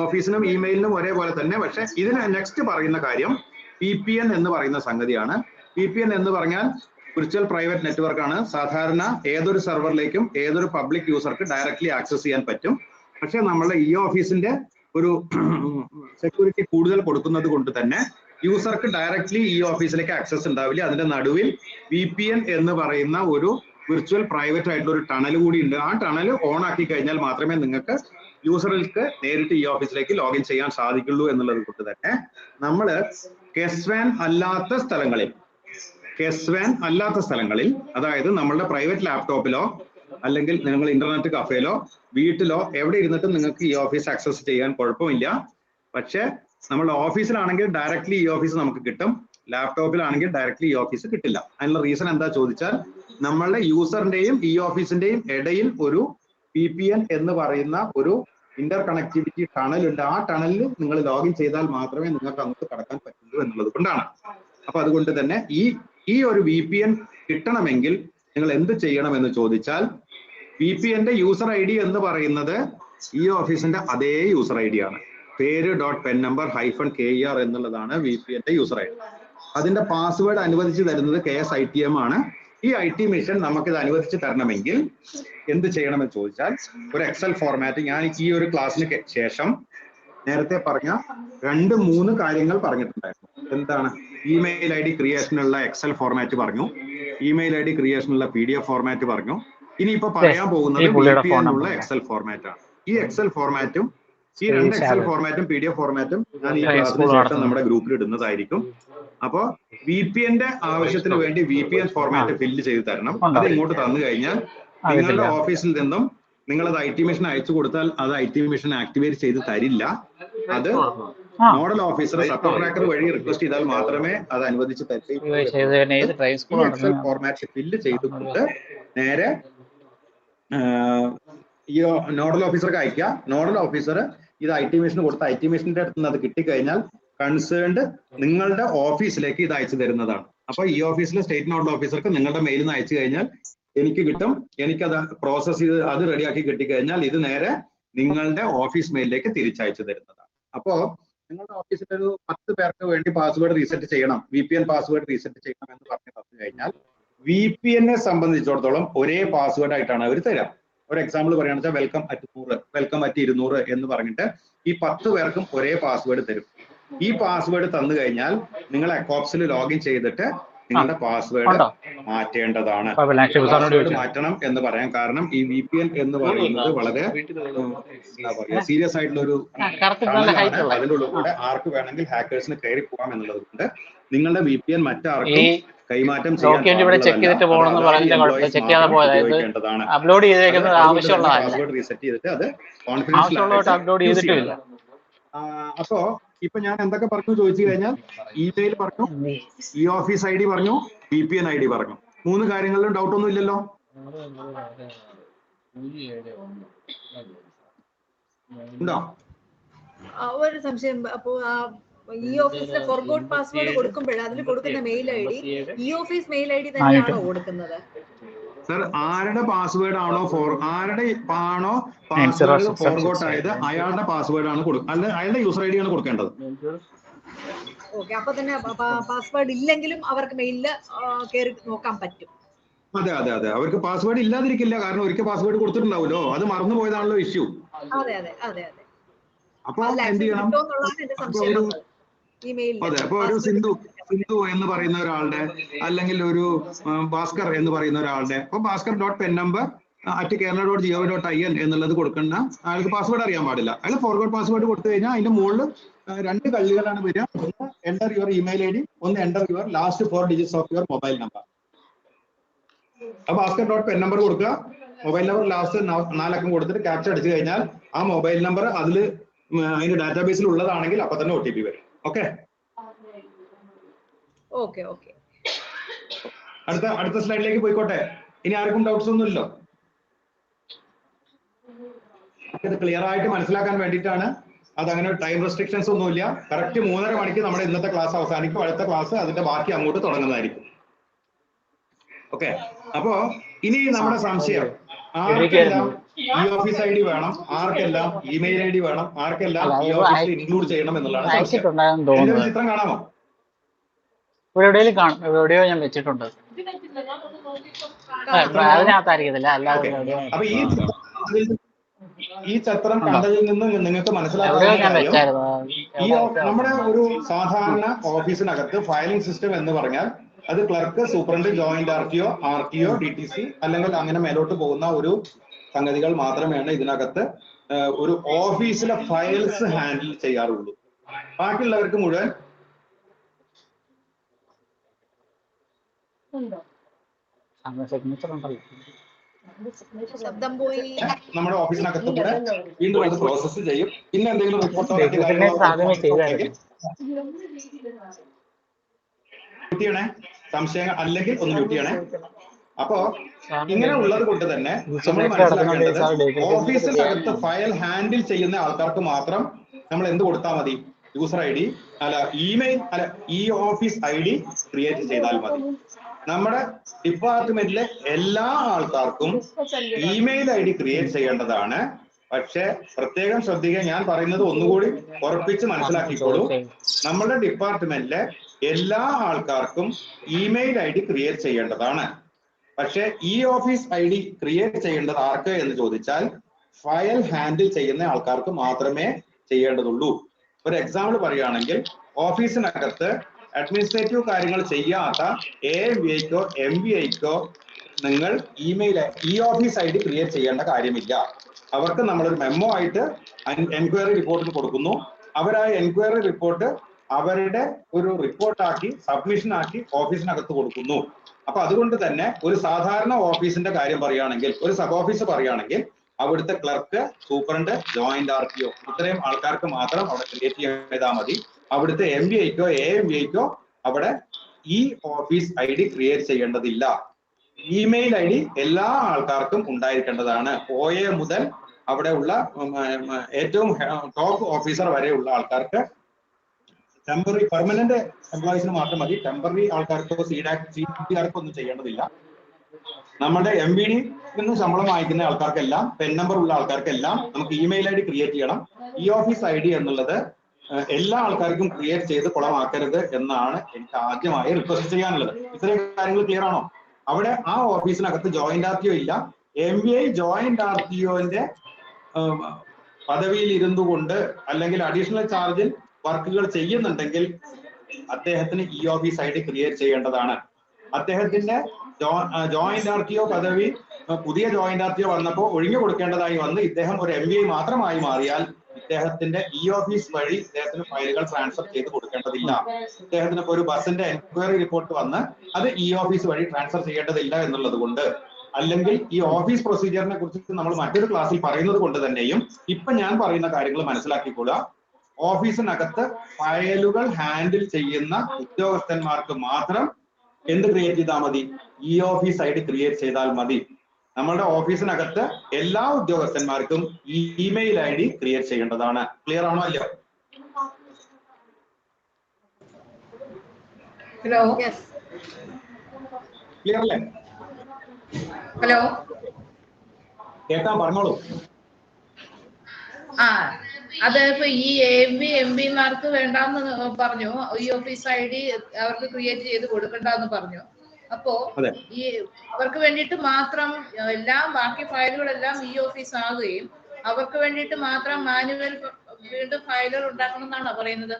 ഓഫീസിനും ഇമെയിലിനും ഒരേപോലെ തന്നെ. പക്ഷെ ഇതിന് നെക്സ്റ്റ് പറയുന്ന കാര്യം VPN എന്ന് പറയുന്ന സംഗതിയാണ്. VPN എന്ന് പറഞ്ഞാൽ വിർച്വൽ പ്രൈവറ്റ് നെറ്റ്വർക്ക് ആണ്. സാധാരണ ഏതൊരു സെർവറിലേക്കും ഏതൊരു പബ്ലിക് യൂസർക്ക് ഡയറക്ട്ലി ആക്സസ് ചെയ്യാൻ പറ്റും. പക്ഷെ നമ്മളുടെ ഈ ഓഫീസിന്റെ ഒരു സെക്യൂരിറ്റി കൂടുതൽ കൊടുക്കുന്നത് കൊണ്ട് തന്നെ യൂസർക്ക് ഡയറക്ട്ലി ഈ ഓഫീസിലേക്ക് ആക്സസ് ഉണ്ടാവില്ല. അതിന്റെ നടുവിൽ VPN എന്ന് പറയുന്ന ഒരു വിർച്വൽ പ്രൈവറ്റ് ആയിട്ടുള്ള ഒരു ടണൽ കൂടി ഉണ്ട്. ആ ടണൽ ഓൺ ആക്കി കഴിഞ്ഞാൽ മാത്രമേ നിങ്ങൾക്ക് യൂസർക്ക് നേരിട്ട് ഈ ഓഫീസിലേക്ക് ലോഗിൻ ചെയ്യാൻ സാധിക്കുള്ളൂ എന്നുള്ളത് കൊണ്ട് തന്നെ നമ്മൾ കെസ്വാൻ അല്ലാത്ത സ്ഥലങ്ങളിൽ അതായത് നമ്മളുടെ പ്രൈവറ്റ് ലാപ്ടോപ്പിലോ അല്ലെങ്കിൽ നിങ്ങൾ ഇന്റർനെറ്റ് കഫേയിലോ വീട്ടിലോ എവിടെ ഇരുന്നിട്ടും നിങ്ങൾക്ക് ഈ ഓഫീസ് ആക്സസ് ചെയ്യാൻ കുഴപ്പമില്ല. പക്ഷെ നമ്മളുടെ ഓഫീസിലാണെങ്കിൽ ഡയറക്ട്ലി ഈ ഓഫീസ് നമുക്ക് കിട്ടും, ലാപ്ടോപ്പിലാണെങ്കിൽ ഡയറക്ട്ലി ഈ ഓഫീസ് കിട്ടില്ല. അതിനുള്ള റീസൺ എന്താ ചോദിച്ചാൽ നമ്മളുടെ യൂസറിന്റെയും ഈ ഓഫീസിന്റെയും ഇടയിൽ ഒരു VPN എന്ന് പറയുന്ന ഒരു ഇന്റർ കണക്ടിവിറ്റി ടണൽ ഉണ്ട്. ആ ടണലിൽ നിങ്ങൾ ലോഗിൻ ചെയ്താൽ മാത്രമേ നിങ്ങൾക്ക് അങ്ങോട്ട് കടക്കാൻ പറ്റുള്ളൂ എന്നുള്ളത് കൊണ്ടാണ്. അപ്പൊ അതുകൊണ്ട് തന്നെ ഈ ഒരു VPN കിട്ടണമെങ്കിൽ നിങ്ങൾ എന്ത് ചെയ്യണമെന്ന് ചോദിച്ചാൽ VPNന്റെ യൂസർ ID എന്ന് പറയുന്നത് ഈ ഓഫീസിന്റെ അതേ യൂസർ ID ആണ്. പേര് .pen_number-ker എന്നുള്ളതാണ് VPNന്റെ യൂസർ ID. അതിന്റെ പാസ്വേഡ് അനുവദിച്ച് തരുന്നത് KSITM ആണ്. ഈ IT മിഷൻ നമുക്കിത് അനുവദിച്ച് തരണമെങ്കിൽ എന്ത് ചെയ്യണമെന്ന് ചോദിച്ചാൽ ഒരു എക്സൽ ഫോർമാറ്റ്, ഞാൻ ഈ ഒരു ക്ലാസ്സിന് ശേഷം നേരത്തെ പറഞ്ഞ 2-3 കാര്യങ്ങൾ പറഞ്ഞിട്ടുണ്ടായിരുന്നു. എന്താണ്? ഇമെയിൽ ID ക്രിയേഷനുള്ള എക്സൽ ഫോർമാറ്റ് പറഞ്ഞു, ഇമെയിൽ ID ക്രിയേഷനുള്ള PDF ഫോർമാറ്റ് പറഞ്ഞു. ഇനിയിപ്പോ പറയാൻ പോകുന്നത് VPN ഉള്ള എക്സൽ ഫോർമാറ്റ് ആണ്. ഈ എക്സൽ ഫോർമാറ്റും ഈ 2 എക്സൽ ഫോർമാറ്റും PDF ഫോർമാറ്റും ഞാൻ ഈ ക്ലാസ്സിന് ശേഷം നമ്മുടെ ഗ്രൂപ്പിൽ ഇടുന്നതായിരിക്കും. അപ്പോ VPNന്റെ ആവശ്യത്തിന് വേണ്ടി VPN ഫോർമാറ്റ് ഫില്ല് ചെയ്ത് തരണം. അത് ഇങ്ങോട്ട് തന്നു കഴിഞ്ഞാൽ നിങ്ങളുടെ ഓഫീസിൽ നിന്നും നിങ്ങൾ അത് IT മിഷൻ അയച്ചു കൊടുത്താൽ അത് IT മിഷൻ ആക്ടിവേറ്റ് ചെയ്ത് തരില്ല. അത് നോഡൽ ഓഫീസർ സബ് ട്രാക്കർ വഴി റിക്വസ്റ്റ് ചെയ്താൽ മാത്രമേ അത് അനുവദിച്ച് തരുള്ളൂ. എക്സൽ ഫോർമാറ്റ് ഫില്ല് ചെയ്തുകൊണ്ട് നേരെ ഈ നോഡൽ ഓഫീസർക്ക് അയക്കുക. നോഡൽ ഓഫീസർ ഇത് IT മിഷന് കൊടുത്ത IT മിഷന്റെ അടുത്ത് നിന്ന് അത് കിട്ടിക്കഴിഞ്ഞാൽ കൺസേൺഡ് നിങ്ങളുടെ ഓഫീസിലേക്ക് ഇത് അയച്ചു തരുന്നതാണ്. അപ്പൊ ഈ ഓഫീസിലെ സ്റ്റേറ്റ് നോഡൽ ഓഫീസർക്ക് നിങ്ങളുടെ മെയിലിൽ നിന്ന് അയച്ചു കഴിഞ്ഞാൽ എനിക്ക് കിട്ടും. എനിക്കത് പ്രോസസ് ചെയ്ത് അത് റെഡിയാക്കി കിട്ടിക്കഴിഞ്ഞാൽ ഇത് നേരെ നിങ്ങളുടെ ഓഫീസ് മെയിലിലേക്ക് തിരിച്ചയച്ചു തരുന്നതാണ്. അപ്പോ നിങ്ങളുടെ ഓഫീസിൽ ഒരു 10 പേർക്ക് വേണ്ടി പാസ്വേഡ് റീസെറ്റ് ചെയ്യണം, VPN പാസ്വേഡ് റീസെറ്റ് ചെയ്യണം എന്ന് പറഞ്ഞു കഴിഞ്ഞാൽ VPNനെ സംബന്ധിച്ചിടത്തോളം ഒരേ പാസ്വേഡ് ആയിട്ടാണ് അവർ തരാം. ഒരു എക്സാമ്പിൾ പറയുകയാണെന്ന് വെച്ചാൽ welcome@100, welcome@200 എന്ന് പറഞ്ഞിട്ട് ഈ 10 പേർക്കും ഒരേ പാസ്വേഡ് തരും. ഈ പാസ്വേഡ് തന്നു കഴിഞ്ഞാൽ നിങ്ങൾ അക്കോപ്സിൽ ലോഗിൻ ചെയ്തിട്ട് നിങ്ങളുടെ പാസ്വേഡ് മാറ്റേണ്ടതാണ്. പാസ്വേഡ് മാറ്റണം എന്ന് പറയാൻ കാരണം ഈ VPN എന്ന് പറയുന്നത് വളരെ എന്താ പറയുക സീരിയസ് ആയിട്ടുള്ള ഒരു അതിൻ്റെ ഉള്ളിലൂടെ ആർക്ക് വേണമെങ്കിൽ ഹാക്കേഴ്സിന് കയറി പോകാം എന്നുള്ളത് കൊണ്ട് നിങ്ങളുടെ VPN മറ്റാർക്കും കൈമാറ്റം റീസെറ്റ് ചെയ്തിട്ട് അത് കോൺഫിഡൻഷ്യൽ. അപ്പോ ഇപ്പൊ ഞാൻ എന്തൊക്കെ പറഞ്ഞു ചോദിച്ചു കഴിഞ്ഞാൽ ഇമെയിൽ പറഞ്ഞു, ഈ ഓഫീസ് ID പറഞ്ഞു, VPN ID പറഞ്ഞു. 3 കാര്യങ്ങളിലും ഡൗട്ട് ഒന്നും ഇല്ലല്ലോ. ഉണ്ടോ? ഒരു സംശയം. അപ്പോ ഈ ഓഫീസിലെ ഫോർഗോട്ട് പാസ്വേഡ് കൊടുക്കുമ്പോൾ അതിൽ കൊടുക്കുന്ന മെയിൽ ID ഈ ഓഫീസ് മെയിൽ ID തന്നെയാണോ കൊടുക്കുന്നത്? സർ, ആരുടെ പാസ്വേഡ് ആണോ പാസ്വേഡ് ഫോർഗോട്ട് ആയത് അയാളുടെ പാസ്വേഡ് ആണ് കൊടുക്കുക, അയാളുടെ യൂസർ ID ആണ് കൊടുക്കേണ്ടത്. ഓക്കെ, അപ്പൊ തന്നെ പാസ്വേഡ് ഇല്ലെങ്കിലും അവർക്ക് മെയിലിൽ കയറി നോക്കാൻ പറ്റും. അതെ, അവർക്ക് പാസ്വേഡ് ഇല്ലാതിരിക്കില്ല. കാരണം ഒരിക്കൽ പാസ്വേഡ് കൊടുത്തിട്ടുണ്ടാവുമല്ലോ, അത് മറന്നു പോയതാണല്ലോ ഇഷ്യൂ. അതെ. അപ്പൊ എന്ത് ചെയ്യണം? അതെ, അപ്പൊ ഒരു സിന്ധു എന്ന് പറയുന്ന ഒരാളുടെ അല്ലെങ്കിൽ ഒരു ഭാസ്കർ എന്ന് പറയുന്ന ഒരാളുടെ ഇപ്പൊ ഭാസ്കർ.pen_number@kerala.gov.in എന്നുള്ളത് കൊടുക്കുന്ന അയാൾക്ക് പാസ്വേഡ് അറിയാൻ പാടില്ല. അയാൾ ഫോർഗോട്ട് പാസ്വേഡ് കൊടുത്തു കഴിഞ്ഞാൽ അതിന്റെ മുകളിൽ 2 കള്ളികളാണ് വരിക. ഒന്ന് എൻ്റർ യുവർ ഇമെയിൽ ID, ഒന്ന് enter your last 4 digits of your mobile number. അപ്പൊ ഭാസ്കർ.pen_number കൊടുക്കുക, മൊബൈൽ നമ്പർ ലാസ്റ്റ് 4 അക്കം കൊടുത്തിട്ട് ക്യാപ്ചർ അടിച്ചു കഴിഞ്ഞാൽ ആ മൊബൈൽ നമ്പർ അതിൽ അതിന്റെ ഡാറ്റാബേസിൽ ഉള്ളതാണെങ്കിൽ അപ്പൊ തന്നെ OTP വരും. ഓക്കെ, അടുത്ത സ്ലൈഡിലേക്ക് പോയിക്കോട്ടെ. ഇനി ആർക്കും ഡൗട്ട്സ് ഒന്നുമില്ലോ? ഇത് ക്ലിയർ ആയിട്ട് മനസ്സിലാക്കാൻ വേണ്ടിയിട്ടാണ്. അതങ്ങനെ ടൈം റെസ്ട്രിക്ഷൻസ് ഒന്നുമില്ല. കറക്റ്റ് 3:30 മണിക്ക് നമ്മുടെ ഇന്നത്തെ ക്ലാസ് അവസാനിക്കും. അടുത്ത ക്ലാസ് അതിന്റെ ബാക്കി അങ്ങോട്ട് തുടങ്ങുന്നതായിരിക്കും. ഓക്കെ, അപ്പോ ഇനി നമ്മുടെ സംശയം, ആർക്കെല്ലാം ഈ ഓഫീസ് ID വേണം, ആർക്കെല്ലാം ഇമെയിൽ ID വേണം, ആർക്കെല്ലാം ഈ ഓഫീസിൽ ഇൻക്ലൂഡ് ചെയ്യണം എന്നുള്ളതാണ് സംശയം. ചിത്രം കാണാമോ? ഇവിടെ എവിടെയെങ്കിലും കാണും, എവിടെയോ ഞാൻ വെച്ചിട്ടുണ്ട്. അതിനകത്തായിരിക്കത്തില്ല, അല്ലാതെ എവിടെയോ അപ്പൊ ഈ ചിത്രം കണ്ടതിൽ നിന്ന് നിങ്ങൾക്ക് എവിടെയോ മനസ്സിലാക്കാവുന്ന ഞാൻ കാര്യം, വെച്ചായിരുന്നു. ഈ നമ്മുടെ ഒരു സാധാരണ ഓഫീസിനകത്ത് ഫയലിംഗ് സിസ്റ്റം എന്ന് പറഞ്ഞാൽ അത് clerk, superintendent, joint RTO, DTC അല്ലെങ്കിൽ അങ്ങനെ മേലോട്ട് പോകുന്ന ഒരു സംഗതികൾ മാത്രമാണ് ഇതിനകത്ത് ഒരു ഓഫീസിലെ ഫയൽസ് ഹാൻഡിൽ ചെയ്യാറുള്ളൂ. ബാക്കിയുള്ളവർക്ക് മുഴുവൻ സിഗ്നേച്ചർ ഉണ്ടല്ലോ. ശബ്ദം പോയി. നമ്മുടെ ഓഫീസിനകത്ത് കൂടെ വീണ്ടും അത് പ്രോസസ്സ് ചെയ്യും. പിന്നെ എന്തെങ്കിലും റിപ്പോർട്ടോ ചെയ്യണേ, സംശയങ്ങൾ അല്ലെങ്കിൽ ഒന്ന് മ്യൂട്ട് ചെയ്യണേ. അപ്പോ ഇങ്ങനെ ഉള്ളത് കൊണ്ട് തന്നെ നമ്മൾ മനസ്സിലാക്കേണ്ടത് ഓഫീസിനകത്ത് ഫയൽ ഹാൻഡിൽ ചെയ്യുന്ന ആൾക്കാർക്ക് മാത്രം നമ്മൾ എന്ത് കൊടുത്താൽ മതി? യൂസർ ID അല്ല ഇമെയിൽ അല്ല ഓഫീസ് ID ക്രിയേറ്റ് ചെയ്താൽ മതി. നമ്മുടെ ഡിപ്പാർട്ട്മെന്റിലെ എല്ലാ ആൾക്കാർക്കും ഇമെയിൽ ID ക്രിയേറ്റ് ചെയ്യേണ്ടതാണ്. പക്ഷെ പ്രത്യേകം ശ്രദ്ധിക്കുക, ഞാൻ പറയുന്നത് ഒന്നുകൂടി ഉറപ്പിച്ച് മനസ്സിലാക്കിക്കോളൂ. നമ്മുടെ ഡിപ്പാർട്ട്മെന്റിലെ എല്ലാ ആൾക്കാർക്കും ഇമെയിൽ ID ക്രിയേറ്റ് ചെയ്യേണ്ടതാണ്. പക്ഷെ ഓഫീസ് ID ക്രിയേറ്റ് ചെയ്യേണ്ടത് ആർക്ക് എന്ന് ചോദിച്ചാൽ ഫയൽ ഹാൻഡിൽ ചെയ്യുന്ന ആൾക്കാർക്ക് മാത്രമേ ചെയ്യേണ്ടതുള്ളൂ. ഒരു എക്സാമ്പിൾ പറയുകയാണെങ്കിൽ, ഓഫീസിനകത്ത് അഡ്മിനിസ്ട്രേറ്റീവ് കാര്യങ്ങൾ ചെയ്യാത്ത AMVAയ്ക്കോ MVAയ്ക്കോ നിങ്ങൾ ഓഫീസ് ID ക്രിയേറ്റ് ചെയ്യേണ്ട കാര്യമില്ല. അവർക്ക് നമ്മളൊരു മെമ്മോ ആയിട്ട് എൻക്വയറി റിപ്പോർട്ടിന് കൊടുക്കുന്നു. അവർ ആ എൻക്വയറി റിപ്പോർട്ട് അവരുടെ ഒരു റിപ്പോർട്ടാക്കി സബ്മിഷൻ ആക്കി ഓഫീസിനകത്ത് കൊടുക്കുന്നു. അപ്പൊ അതുകൊണ്ട് തന്നെ ഒരു സാധാരണ ഓഫീസിന്റെ കാര്യം പറയുകയാണെങ്കിൽ, ഒരു സബ് ഓഫീസ് പറയുകയാണെങ്കിൽ, അവിടുത്തെ ക്ലർക്ക്, സൂപ്രണ്ട്, ജോയിന്റ് RTO ഇത്രയും ആൾക്കാർക്ക് മാത്രം അവിടെ ക്രിയേറ്റ് ചെയ്താൽ മതി. അവിടുത്തെ MVAയ്ക്കോ AMVAയ്ക്കോ അവിടെ ഓഫീസ് ID ക്രിയേറ്റ് ചെയ്യേണ്ടതില്ല. ഇമെയിൽ ID എല്ലാ ആൾക്കാർക്കും ഉണ്ടായിരിക്കേണ്ടതാണ്. OA മുതൽ അവിടെ ഉള്ള ഏറ്റവും ടോപ്പ് ഓഫീസർ വരെയുള്ള ആൾക്കാർക്ക്. ടെമ്പററി പെർമനന്റ് എംപ്ലോയീസിന് മാത്രം മതി. ടെമ്പററി ആൾക്കാർക്കോ CPRക്കോ ഒന്നും ചെയ്യേണ്ടതില്ല. നമ്മുടെ MVD നിന്ന് ശമ്പളം വാങ്ങിക്കുന്ന ആൾക്കാർക്കെല്ലാം, പെൻ നമ്പർ ഉള്ള ആൾക്കാർക്കെല്ലാം നമുക്ക് ഇമെയിൽ ID ക്രിയേറ്റ് ചെയ്യണം. ഓഫീസ് ID എന്നുള്ളത് എല്ലാ ആൾക്കാർക്കും ക്രിയേറ്റ് ചെയ്ത് കുളമാക്കരുത് എന്നാണ് എനിക്ക് ആദ്യമായി റിക്വസ്റ്റ് ചെയ്യാനുള്ളത്. ഇത്രയും കാര്യങ്ങൾ ക്ലിയർ ആണോ? അവിടെ ആ ഓഫീസിനകത്ത് ജോയിന്റ് RTO ഇല്ല. MVA ജോയിന്റ് RTOന്റെ പദവിയിൽ ഇരുന്നു കൊണ്ട് അല്ലെങ്കിൽ അഡീഷണൽ ചാർജിൽ വർക്കുകൾ ചെയ്യുന്നുണ്ടെങ്കിൽ അദ്ദേഹത്തിന് ഓഫീസ് ID ക്രിയേറ്റ് ചെയ്യേണ്ടതാണ്. അദ്ദേഹത്തിന്റെ ജോയിന്റ് RTO പദവി പുതിയ ജോയിന്റ് RTO വന്നപ്പോൾ ഒഴിഞ്ഞു കൊടുക്കേണ്ടതായി വന്ന് ഇദ്ദേഹം ഒരു MVA മാത്രമായി മാറിയാൽ ഇദ്ദേഹത്തിന്റെ ഓഫീസ് വഴി ഇദ്ദേഹത്തിന് ഫയലുകൾ ട്രാൻസ്ഫർ ചെയ്ത് കൊടുക്കേണ്ടതില്ല. ഇദ്ദേഹത്തിന് ഇപ്പോൾ ഒരു ബസിന്റെ എൻക്വയറി റിപ്പോർട്ട് വന്ന് അത് ഓഫീസ് വഴി ട്രാൻസ്ഫർ ചെയ്യേണ്ടതില്ല എന്നുള്ളത് കൊണ്ട്, അല്ലെങ്കിൽ ഓഫീസ് പ്രൊസീജിയറിനെ കുറിച്ച് നമ്മൾ മറ്റൊരു ക്ലാസ്സിൽ പറയുന്നത് കൊണ്ട് തന്നെയും ഇപ്പൊ ഞാൻ പറയുന്ന കാര്യങ്ങൾ മനസ്സിലാക്കിക്കൊള്ളുക. ഓഫീസിനകത്ത് ഫയലുകൾ ഹാൻഡിൽ ചെയ്യുന്ന ഉദ്യോഗസ്ഥന്മാർക്ക് മാത്രം എന്ത് ക്രിയേറ്റ് ചെയ്താൽ മതി? ഓഫീസ് ID ക്രിയേറ്റ് ചെയ്താൽ മതി. നമ്മളുടെ ഓഫീസിനകത്ത് എല്ലാ ഉദ്യോഗസ്ഥന്മാർക്കും ഇമെയിൽ ID ക്രിയേറ്റ് ചെയ്യേണ്ടതാണ്. ക്ലിയർ ആണോ അല്ലയോ? ഹലോ, ക്ലിയർ അല്ലേ? ഹലോ, കേൾക്കാം, പറഞ്ഞോളൂ. അത് ഇപ്പൊ ഈ MVമാർക്ക് വേണ്ടാന്ന് പറഞ്ഞു, ഓഫീസ് ID അവർക്ക് ക്രിയേറ്റ് ചെയ്ത് കൊടുക്കണ്ടെന്ന് പറഞ്ഞു. അപ്പോ ഈ അവർക്ക് വേണ്ടിയിട്ട് മാത്രം എല്ലാം ബാക്കി ഫയലുകളെല്ലാം ഓഫീസ് ആകുകയും അവർക്ക് വേണ്ടിയിട്ട് മാത്രം മാനുവൽ വീണ്ടും ഫയലുകൾ ഉണ്ടാക്കണം എന്നാണോ പറയുന്നത്?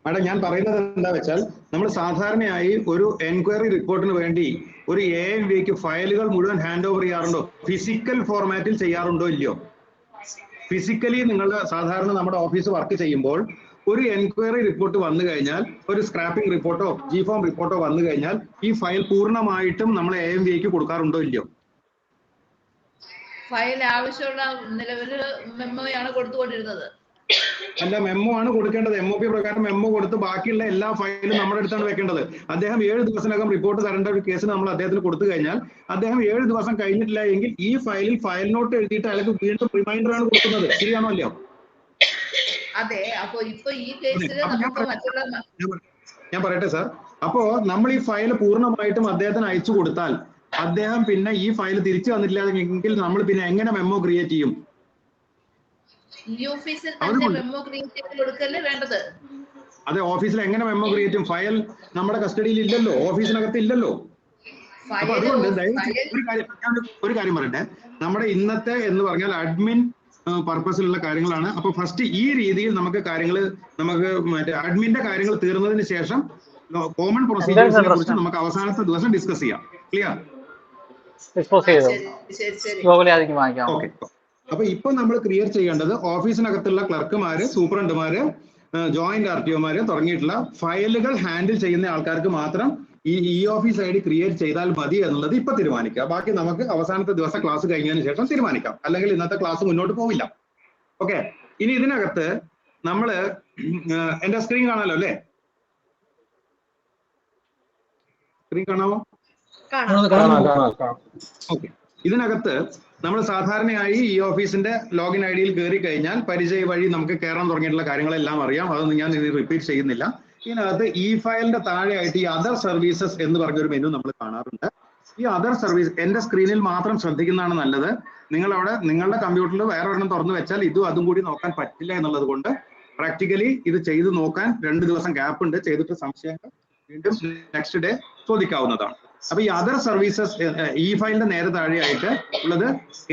മാഡം, ഞാൻ പറയുന്നത് എന്താ വെച്ചാൽ, നമ്മൾ സാധാരണയായി ഒരു എൻക്വയറി റിപ്പോർട്ടിന് വേണ്ടി ഒരു AMVAയ്ക്ക് ഫയലുകൾ മുഴുവൻ ഹാൻഡ് ഓവർ ചെയ്യാറുണ്ടോ? ഫിസിക്കൽ ഫോർമാറ്റിൽ ചെയ്യാറുണ്ടോ ഇല്ലയോ? ഫിസിക്കലി നിങ്ങൾ സാധാരണ നമ്മുടെ ഓഫീസ് വർക്ക് ചെയ്യുമ്പോൾ ഒരു എൻക്വയറി റിപ്പോർട്ട് വന്നു കഴിഞ്ഞാൽ, ഒരു സ്ക്രാപ്പിംഗ് റിപ്പോർട്ടോ GFORM റിപ്പോർട്ടോ വന്നു കഴിഞ്ഞാൽ ഈ ഫയൽ പൂർണ്ണമായിട്ടും നമ്മൾ AMVAയ്ക്ക് കൊടുക്കാറുണ്ടോ ഇല്ലയോ? ഫയൽ ആവശ്യമുള്ള നിലവിൽ മെമ്മോയാണ് കൊടുത്തുകൊണ്ടിരുന്നത്. അല്ല, മെമ്മോ ആണ് കൊടുക്കേണ്ടത്. MOP പ്രകാരം മെമ്മോ കൊടുത്ത് ബാക്കിയുള്ള എല്ലാ ഫയലും നമ്മുടെ അടുത്താണ് വെക്കേണ്ടത്. അദ്ദേഹം 7 ദിവസത്തിനകം റിപ്പോർട്ട് തരേണ്ട ഒരു കേസിന് നമ്മൾ അദ്ദേഹത്തിന് കൊടുത്തു കഴിഞ്ഞാൽ അദ്ദേഹം 7 ദിവസം കഴിഞ്ഞിട്ടില്ല എങ്കിൽ ഈ ഫയൽ നോട്ട് എഴുതിയിട്ട് അയാൾക്ക് വീണ്ടും റിമൈൻഡർ ആണ് കൊടുക്കുന്നത്. ശരിയാണോ അല്ലയോ? അതെ. അപ്പൊ ഇപ്പൊ ഈ കേസിൽ നമുക്ക് മറ്റുള്ള ഞാൻ പറയട്ടെ സാർ. അപ്പോ നമ്മൾ ഈ ഫയൽ പൂർണ്ണമായിട്ടും അദ്ദേഹത്തിന് അയച്ചു കൊടുത്താൽ അദ്ദേഹം പിന്നെ ഈ ഫയൽ തിരിച്ചു വന്നിട്ടില്ല എങ്കിൽ നമ്മൾ പിന്നെ എങ്ങനെ മെമ്മോ ക്രിയേറ്റ് ചെയ്യും? ഓഫീസിൽ തന്നെ മെമ്മോ ക്രിയേറ്റ് ചെയ്ത് കൊടുക്കല്ലേ വേണ്ടത്? അത് ഓഫീസിൽ എങ്ങനെ മെമ്മോ ക്രിയേറ്റ് ചെയ്യും? ഫയൽ നമ്മുടെ കസ്റ്റഡിയിൽ ഇല്ലല്ലോ, ഓഫീസിനകത്ത് ഇല്ലല്ലോ. അപ്പൊ അതുകൊണ്ട് ഒരു കാര്യം പറയട്ടെ, നമ്മുടെ ഇന്നത്തെ എന്ന് പറഞ്ഞാൽ അഡ്മിൻ പർപ്പസിലുള്ള കാര്യങ്ങളാണ്. അപ്പൊ ഫസ്റ്റ് ഈ രീതിയിൽ നമുക്ക് കാര്യങ്ങൾ മറ്റേ അഡ്മിന്റെ കാര്യങ്ങൾ തീർന്നതിന് ശേഷം കോമൺ പ്രൊസീജിയേഴ്സിനെ കുറിച്ച് നമുക്ക് അവസാനത്തെ ദിവസം ഡിസ്കസ് ചെയ്യാം. ക്ലിയർ? ഓക്കെ. അപ്പൊ ഇപ്പൊ നമ്മൾ ക്ലിയർ ചെയ്യേണ്ടത് ഓഫീസിനകത്തുള്ള ക്ലർക്കുമാര്, സൂപ്രണ്ടുമാര്, ജോയിന്റ് RTOമാര് തുടങ്ങിയിട്ടുള്ള ഫയലുകൾ ഹാൻഡിൽ ചെയ്യുന്ന ആൾക്കാർക്ക് മാത്രം ഈ ഓഫീസ് ID ക്രിയേറ്റ് ചെയ്താൽ മതി എന്നുള്ളത് ഇപ്പൊ തീരുമാനിക്കുക. ബാക്കി നമുക്ക് അവസാനത്തെ ദിവസം ക്ലാസ് കഴിഞ്ഞതിന് ശേഷം തീരുമാനിക്കാം, അല്ലെങ്കിൽ ഇന്നത്തെ ക്ലാസ് മുന്നോട്ട് പോവില്ല. ഓക്കെ. ഇനി ഇതിനകത്ത് നമ്മള് എന്റെ സ്ക്രീൻ കാണാലോ അല്ലേ? സ്ക്രീൻ കാണാമോ? ഓക്കെ. ഇതിനകത്ത് നമ്മൾ സാധാരണയായി ഈ ഓഫീസിന്റെ ലോഗിൻ ID കയറി കഴിഞ്ഞാൽ പരിചയ വഴി നമുക്ക് കയറാൻ തുടങ്ങിയിട്ടുള്ള കാര്യങ്ങളെല്ലാം അറിയാം. അതൊന്നും ഞാൻ ഇത് റിപ്പീറ്റ് ചെയ്യുന്നില്ല. ഇതിനകത്ത് ഈ ഫയലിന്റെ താഴെയായിട്ട് ഈ അതർ സർവീസസ് എന്ന് പറഞ്ഞൊരു മെനു നമ്മൾ കാണാറുണ്ട്. ഈ അതർ സർവീസ് എന്റെ സ്ക്രീനിൽ മാത്രം ശ്രദ്ധിക്കുന്നതാണ് നല്ലത്. നിങ്ങളവിടെ നിങ്ങളുടെ കമ്പ്യൂട്ടറിൽ വേറെ ഒരെണ്ണം തുറന്നു വെച്ചാൽ അതും കൂടി നോക്കാൻ പറ്റില്ല എന്നുള്ളത് കൊണ്ട് പ്രാക്ടിക്കലി ഇത് ചെയ്ത് നോക്കാൻ 2 ദിവസം ഗ്യാപ്പ് ഉണ്ട്. ചെയ്തിട്ട് സംശയങ്ങൾ വീണ്ടും നെക്സ്റ്റ് ഡേ ചോദിക്കാവുന്നതാണ്. അപ്പൊ ഈ അതർ സർവീസസ് ഈ ഫയലിന്റെ നേരെ താഴെയായിട്ട് ഉള്ളത്